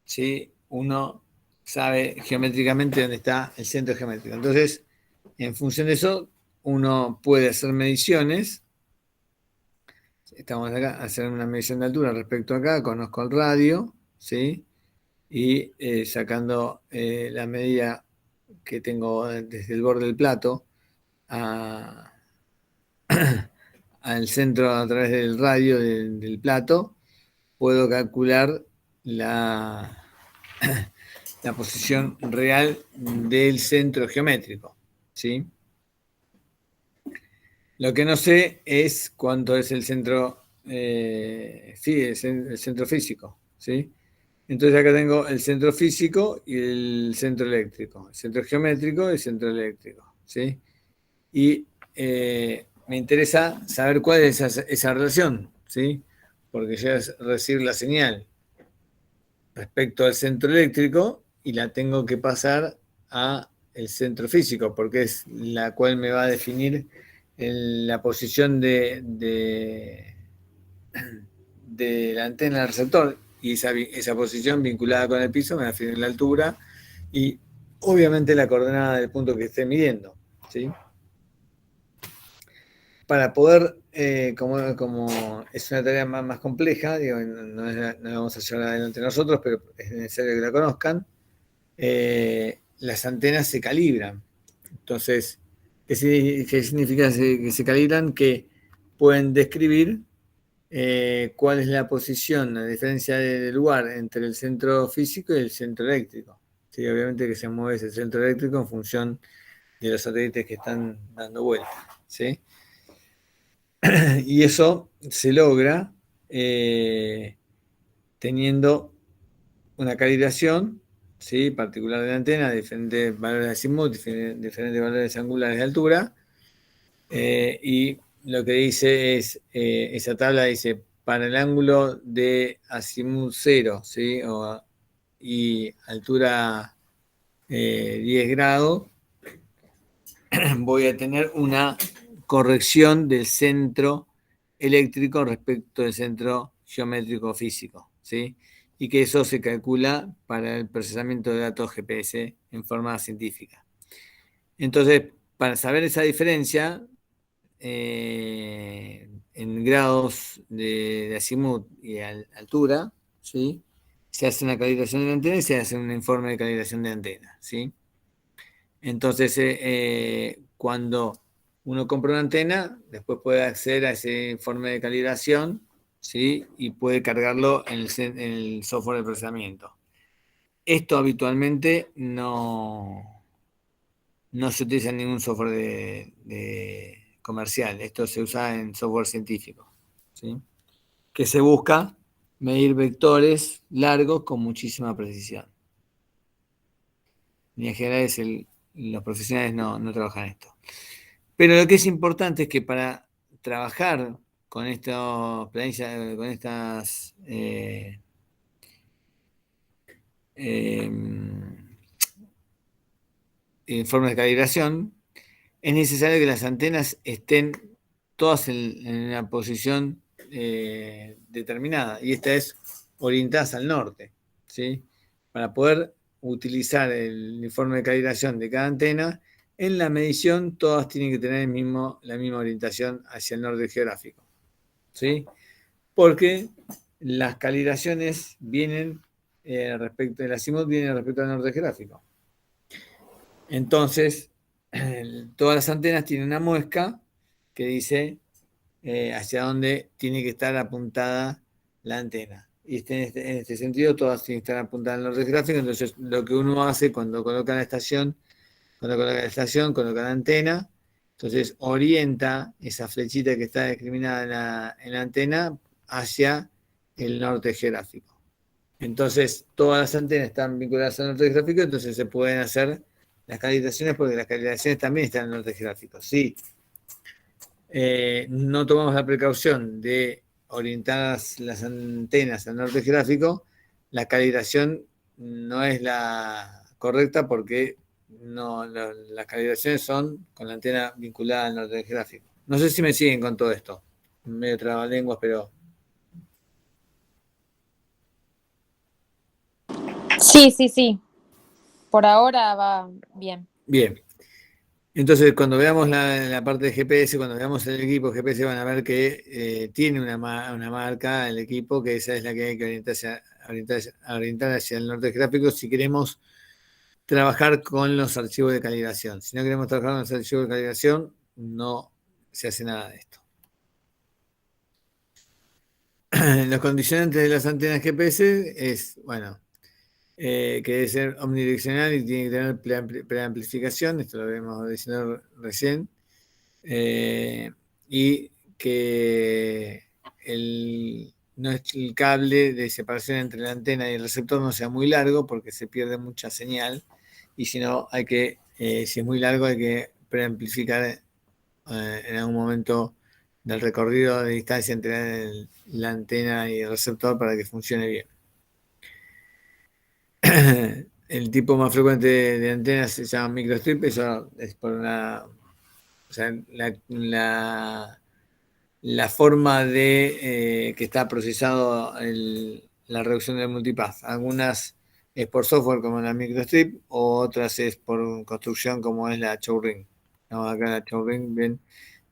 ¿sí? Uno sabe geométricamente dónde está el centro geométrico. Entonces, en función de eso, uno puede hacer mediciones. Estamos acá, hacer una medición de altura respecto a acá, conozco el radio, ¿sí? Y sacando la medida que tengo desde el borde del plato al centro a través del radio del plato, puedo calcular la posición real del centro geométrico, ¿sí? Lo que no sé es cuánto es el centro, el centro físico, ¿sí? Entonces acá tengo el centro físico y el centro eléctrico, el centro geométrico y el centro eléctrico, ¿sí? Y me interesa saber cuál es esa relación, ¿sí? Porque yo recibir la señal respecto al centro eléctrico y la tengo que pasar a el centro físico, porque es la cual me va a definir la posición de la antena del receptor, y esa posición vinculada con el piso me va a definir la altura y obviamente la coordenada del punto que esté midiendo, ¿sí? Para poder, como es una tarea más compleja, digo, no la vamos a llevar adelante nosotros, pero es necesario que la conozcan, las antenas se calibran. Entonces, ¿qué significa que se calibran? Que pueden describir cuál es la posición, la diferencia de lugar entre el centro físico y el centro eléctrico. Sí, obviamente que se mueve ese centro eléctrico en función de los satélites que están dando vuelta, ¿sí? Y eso se logra teniendo una calibración, ¿sí? Particular de la antena, diferentes valores de azimut, diferentes valores angulares de altura, y lo que dice es, esa tabla dice, para el ángulo de azimut 0, ¿sí? Y altura 10 grados, voy a tener una corrección del centro eléctrico respecto del centro geométrico físico, ¿sí? Y que eso se calcula para el procesamiento de datos GPS en forma científica. Entonces, para saber esa diferencia en grados de azimut y altura, ¿sí? Se hace una calibración de la antena y se hace un informe de calibración de antena, ¿sí? Entonces, cuando uno compra una antena, después puede acceder a ese informe de calibración, ¿sí? Y puede cargarlo en el software de procesamiento. Esto habitualmente no se utiliza en ningún software comercial. Esto se usa en software científico, ¿sí? Que se busca medir vectores largos con muchísima precisión. Y en general los profesionales no trabajan esto. Pero lo que es importante es que para trabajar con estas informes de calibración, es necesario que las antenas estén todas en una posición determinada, y esta es orientadas al norte, ¿sí? Para poder utilizar el informe de calibración de cada antena, en la medición todas tienen que tener la misma orientación hacia el norte geográfico, ¿sí? Porque las calibraciones vienen respecto del azimut, vienen respecto al norte geográfico. Entonces, todas las antenas tienen una muesca que dice hacia dónde tiene que estar apuntada la antena. Y en este sentido, todas tienen que estar apuntadas al norte geográfico. Entonces, lo que uno hace cuando coloca la estación, coloca la antena, entonces orienta esa flechita que está discriminada en la antena hacia el norte geográfico. Entonces, todas las antenas están vinculadas al norte geográfico, entonces se pueden hacer las calibraciones, porque las calibraciones también están en el norte geográfico. Sí, no tomamos la precaución de orientar las antenas al norte geográfico, la calibración no es la correcta, porque las calibraciones son con la antena vinculada al norte geográfico. No sé si me siguen con todo esto. Medio trabalenguas, pero... Sí. Por ahora va bien. Bien. Entonces, cuando veamos la parte de GPS, cuando veamos el equipo GPS, van a ver que tiene una marca, el equipo, que esa es la que hay que orientar hacia el norte gráfico si queremos trabajar con los archivos de calibración. Si no queremos trabajar con los archivos de calibración, no se hace nada de esto. Los condicionantes de las antenas GPS es, bueno, que debe ser omnidireccional y tiene que tener preamplificación, esto lo habíamos diciendo recién, y que el cable de separación entre la antena y el receptor no sea muy largo porque se pierde mucha señal, y si no, si es muy largo, hay que preamplificar en algún momento del recorrido de distancia entre la antena y el receptor para que funcione bien. El tipo más frecuente de antenas se llama microstrip, eso es por una... O sea, la forma de que está procesado la reducción del multipath. Algunas es por software como la microstrip, o otras es por construcción como es la choke ring. ¿No? Acá la choke ring, ven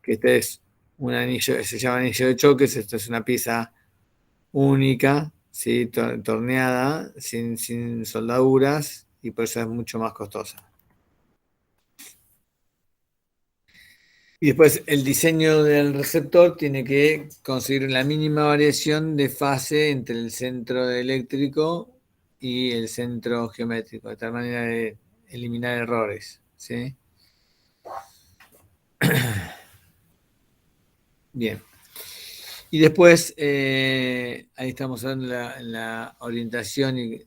que este es un anillo, se llama anillo de choques, esto es una pieza única, ¿sí? Torneada, sin soldaduras, y por eso es mucho más costosa. Y después el diseño del receptor tiene que conseguir la mínima variación de fase entre el centro eléctrico y el centro geométrico, de tal manera de eliminar errores, ¿sí? Bien. Y después, ahí estamos hablando de la orientación y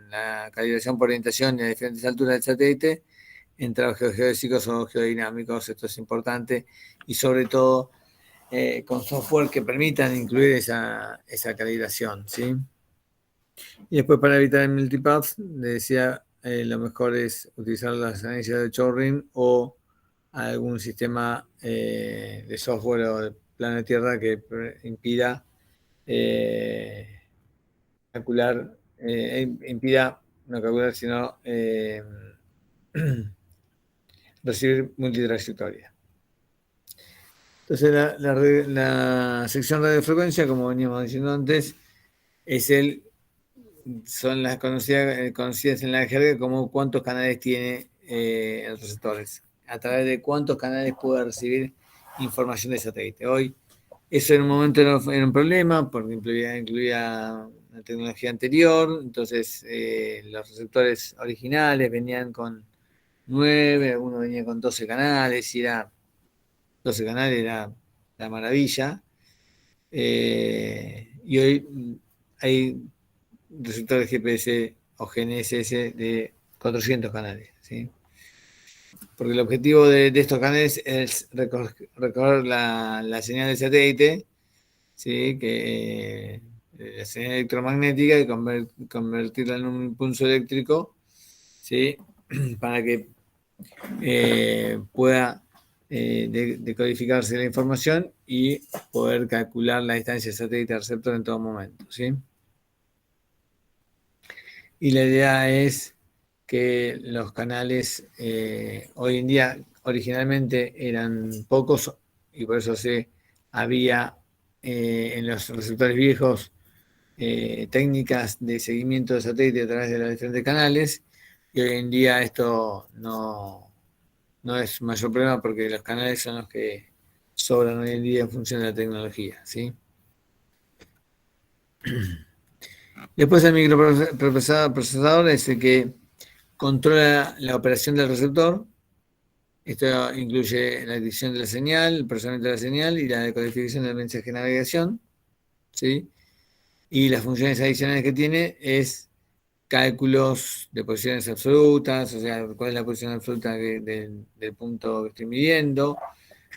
la calibración por orientación a diferentes alturas del satélite en trabajos geodésicos o geodinámicos. Esto es importante, y sobre todo con software que permitan incluir esa calibración, ¿sí? Y después, para evitar el multipath, le decía, lo mejor es utilizar las anillas de Chorin o algún sistema de software o de plano de tierra que impida calcular, no calcular, sino recibir multitrayectoria. Entonces, la sección radiofrecuencia, como veníamos diciendo antes, son las conocidas en la jerga como cuántos canales tiene el receptor, a través de cuántos canales puede recibir información de satélite. Hoy, eso en un momento era un problema porque incluía una tecnología anterior. Entonces los receptores originales venían con 9, algunos venían con 12 canales, y 12 canales era la maravilla. Y hoy hay receptores GPS o GNSS de 400 canales, ¿sí? Porque el objetivo de estos canales es recorrer la señal de satélite, ¿sí? La señal electromagnética, y convertirla en un impulso eléctrico, ¿sí? Para que pueda decodificarse la información y poder calcular la distancia satélite-receptor en todo momento, ¿sí? Y la idea es que los canales hoy en día originalmente eran pocos, y por eso había en los receptores viejos técnicas de seguimiento de satélite a través de los diferentes canales, y hoy en día esto no es mayor problema porque los canales son los que sobran hoy en día en función de la tecnología, ¿sí? Después, el microprocesador es el que controla la operación del receptor. Esto incluye la adquisición de la señal, el procesamiento de la señal y la decodificación del mensaje de navegación, ¿sí? Y las funciones adicionales que tiene es cálculos de posiciones absolutas, o sea, cuál es la posición absoluta del punto que estoy midiendo,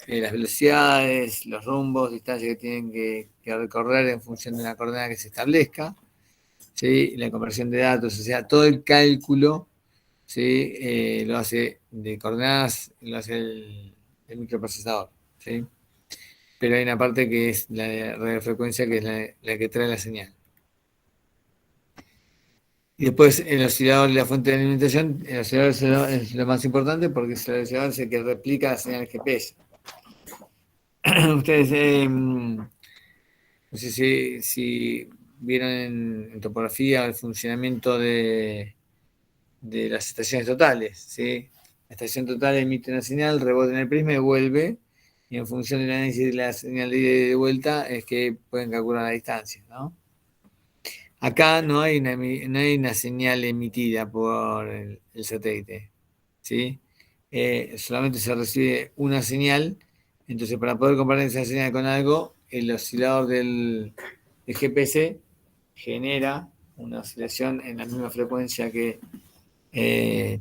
las velocidades, los rumbos, distancias que tienen que recorrer en función de la coordenada que se establezca, ¿sí? La conversión de datos, o sea, todo el cálculo, ¿sí? Lo hace de coordenadas, lo hace el microprocesador, ¿sí? Pero hay una parte que es la radiofrecuencia, que es la que trae la señal. Y después el oscilador y la fuente de alimentación, el oscilador es lo más importante porque el oscilador es el que replica la señal GPS. Ustedes, no sé si vieron en topografía el funcionamiento de las estaciones totales, ¿sí? La estación total emite una señal, rebota en el prisma y vuelve, y en función del análisis de la señal de ida y de vuelta es que pueden calcular la distancia, ¿no? Acá no hay una señal emitida por el satélite, ¿sí? Solamente se recibe una señal, entonces para poder comparar esa señal con algo, el oscilador del GPS genera una oscilación en la misma frecuencia que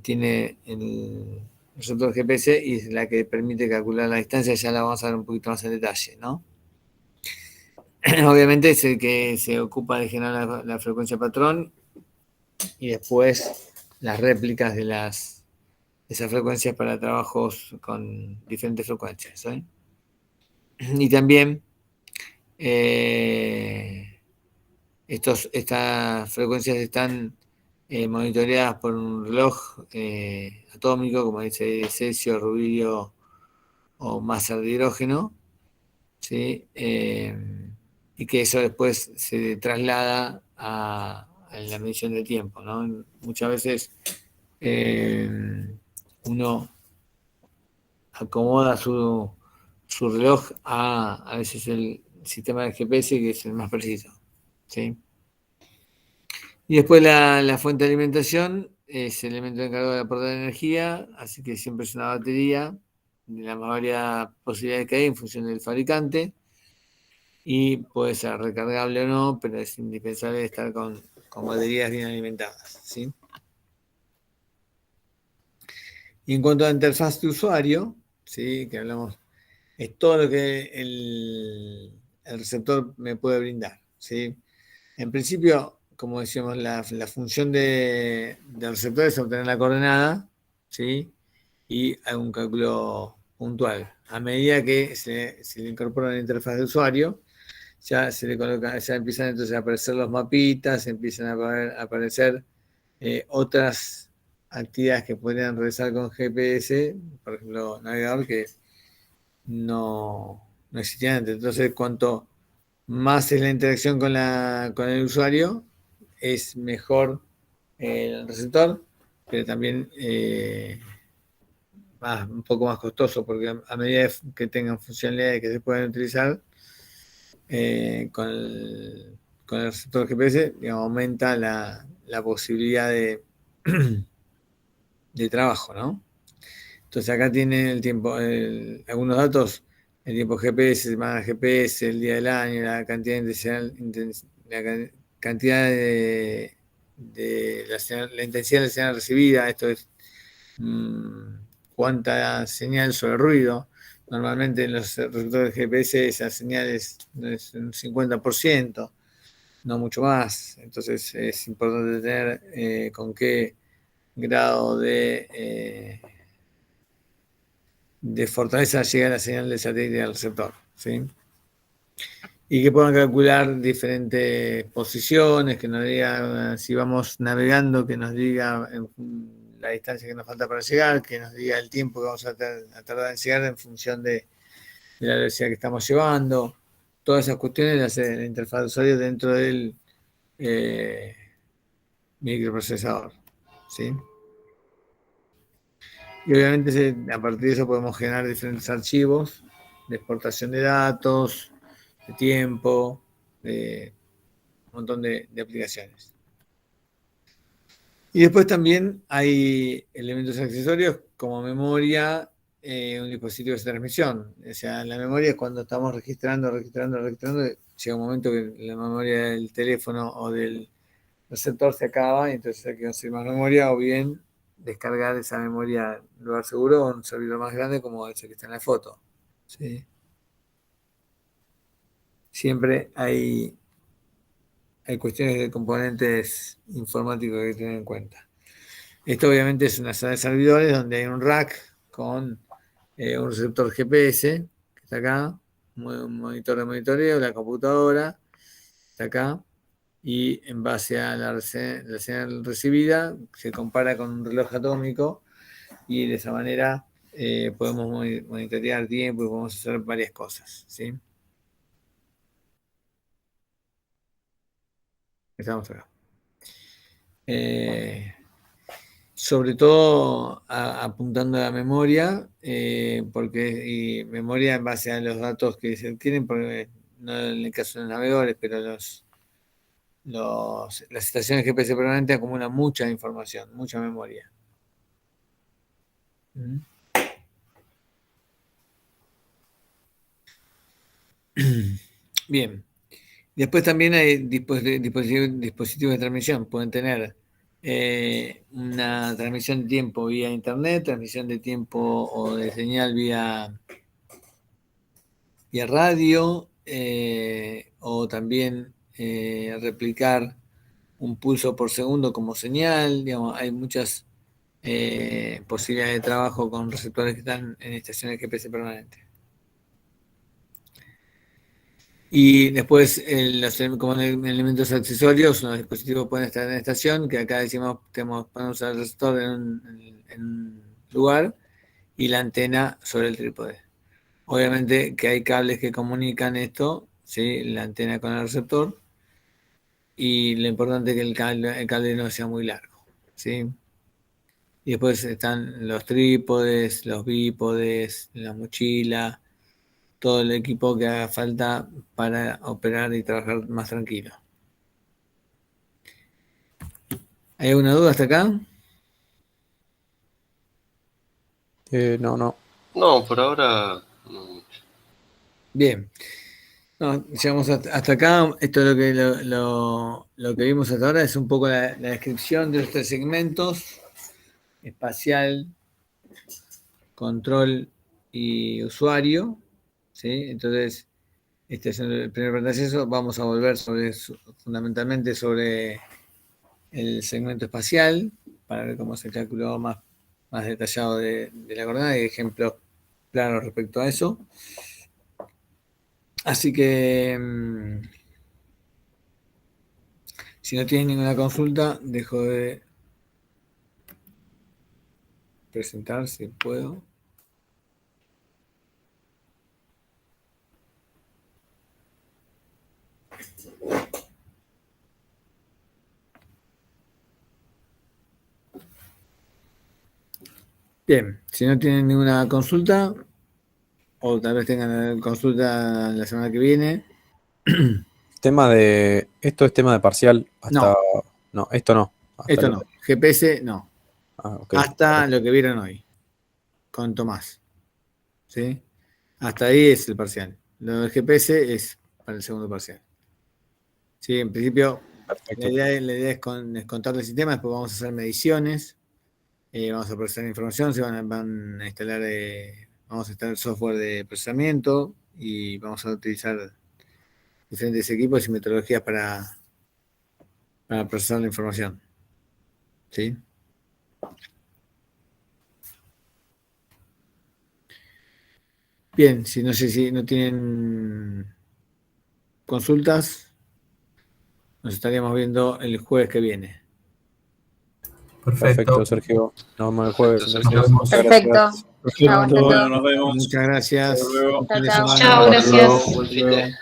tiene el receptor GPS y es la que permite calcular la distancia, ya la vamos a ver un poquito más en detalle, ¿no? Obviamente es el que se ocupa de generar la frecuencia patrón y después las réplicas de esas frecuencias para trabajos con diferentes frecuencias, ¿eh? Y también estas frecuencias están monitoreadas por un reloj atómico, como dice cesio, rubidio o masa de hidrógeno, ¿sí? Y que eso después se traslada a la medición del tiempo, ¿no? Muchas veces uno acomoda su reloj a veces el sistema de GPS, que es el más preciso, ¿sí? Y después la fuente de alimentación es el elemento encargado de aportar energía, así que siempre es una batería de la más variada posibilidad que hay en función del fabricante, y puede ser recargable o no, pero es indispensable estar con baterías bien alimentadas, ¿sí? Y en cuanto a interfaz de usuario, ¿sí? Que hablamos, es todo lo que el receptor me puede brindar, ¿sí? En principio, como decíamos, la función del receptor es obtener la coordenada, ¿sí? Y algún cálculo puntual. A medida que se le incorpora la interfaz de usuario, ya se le coloca, ya empiezan entonces a aparecer los mapitas, empiezan a aparecer otras actividades que podrían realizar con GPS, por ejemplo, navegador, que no existían antes. Entonces, cuanto más es la interacción con el usuario, es mejor el receptor, pero también un poco más costoso, porque a medida que tengan funcionalidades que se puedan utilizar con el receptor GPS, digamos, aumenta la posibilidad de trabajo, ¿no? Entonces acá tienen el tiempo, algunos datos, el tiempo GPS, semana GPS, el día del año, la cantidad la cantidad de la intensidad de la señal recibida, esto es cuánta señal sobre ruido. Normalmente en los receptores GPS esa señal es un 50%, no mucho más. Entonces es importante tener con qué grado de fortaleza llega la señal del satélite al receptor, ¿sí? Y que puedan calcular diferentes posiciones, que nos diga si vamos navegando, que nos diga la distancia que nos falta para llegar, que nos diga el tiempo que vamos a tardar en llegar en función de la velocidad que estamos llevando. Todas esas cuestiones las hace la interfaz de usuario dentro del microprocesador, ¿sí? Y obviamente a partir de eso podemos generar diferentes archivos de exportación de datos, de tiempo, de un montón de aplicaciones. Y después también hay elementos accesorios como memoria, un dispositivo de transmisión. O sea, la memoria es cuando estamos registrando, llega un momento que la memoria del teléfono o del receptor se acaba y entonces hay que conseguir más memoria, o bien descargar esa memoria en un lugar seguro o en un servidor más grande como ese que está en la foto, ¿sí? Siempre hay cuestiones de componentes informáticos que tener en cuenta. Esto obviamente es una sala de servidores donde hay un rack con un receptor GPS, que está acá, un monitor de monitoreo, la computadora está acá, y en base a la señal recibida se compara con un reloj atómico y de esa manera podemos monitorear tiempo y podemos hacer varias cosas, ¿sí? Estamos acá. Sobre todo apuntando a la memoria, porque memoria en base a los datos que se obtienen, porque no en el caso de los navegadores, pero las estaciones GPS permanente acumulan mucha información, mucha memoria. Bien. Después también hay dispositivos de transmisión. Pueden tener una transmisión de tiempo vía internet, transmisión de tiempo o de señal vía radio, o también replicar un pulso por segundo como señal. Digamos, hay muchas posibilidades de trabajo con receptores que están en estaciones GPS permanentes. Y después, como elementos accesorios, los dispositivos pueden estar en la estación, que acá decimos, ponemos el receptor en un lugar y la antena sobre el trípode. Obviamente que hay cables que comunican esto, ¿sí? La antena con el receptor, y lo importante es que el cable no sea muy largo, ¿sí? Y después están los trípodes, los bípodes, la mochila, todo el equipo que haga falta para operar y trabajar más tranquilo. ¿Hay alguna duda hasta acá? No. No, por ahora no mucho. Bien. No, llegamos hasta acá. Esto es lo que vimos hasta ahora. Es un poco la descripción de los 3 segmentos: espacial, control y usuario. ¿Sí? Entonces, este es el primer pantallazo. Vamos a volver fundamentalmente sobre el segmento espacial para ver cómo se calculó más detallado de la coordenada y ejemplos claros respecto a eso. Así que, si no tienen ninguna consulta, dejo de presentar, si puedo. Bien, si no tienen ninguna consulta, o tal vez tengan consulta la semana que viene. Esto es tema de parcial hasta... No, esto no. Esto no. GPS no. Okay. Hasta lo que vieron hoy con Tomás. ¿Sí? Hasta ahí es el parcial. Lo del GPS es para el segundo parcial. Sí, en principio, la idea es contar el sistema. Después vamos a hacer mediciones. Vamos a procesar información. Se van a instalar, vamos a instalar software de procesamiento y vamos a utilizar diferentes equipos y metodologías para procesar la información. ¿Sí? Bien, si no tienen consultas, nos estaríamos viendo el jueves que viene. Perfecto, Sergio. Nos vemos el jueves. Perfecto. Nos vemos. Muchas gracias. Hasta luego. Chao, chao. Chao, gracias. Buen fin de-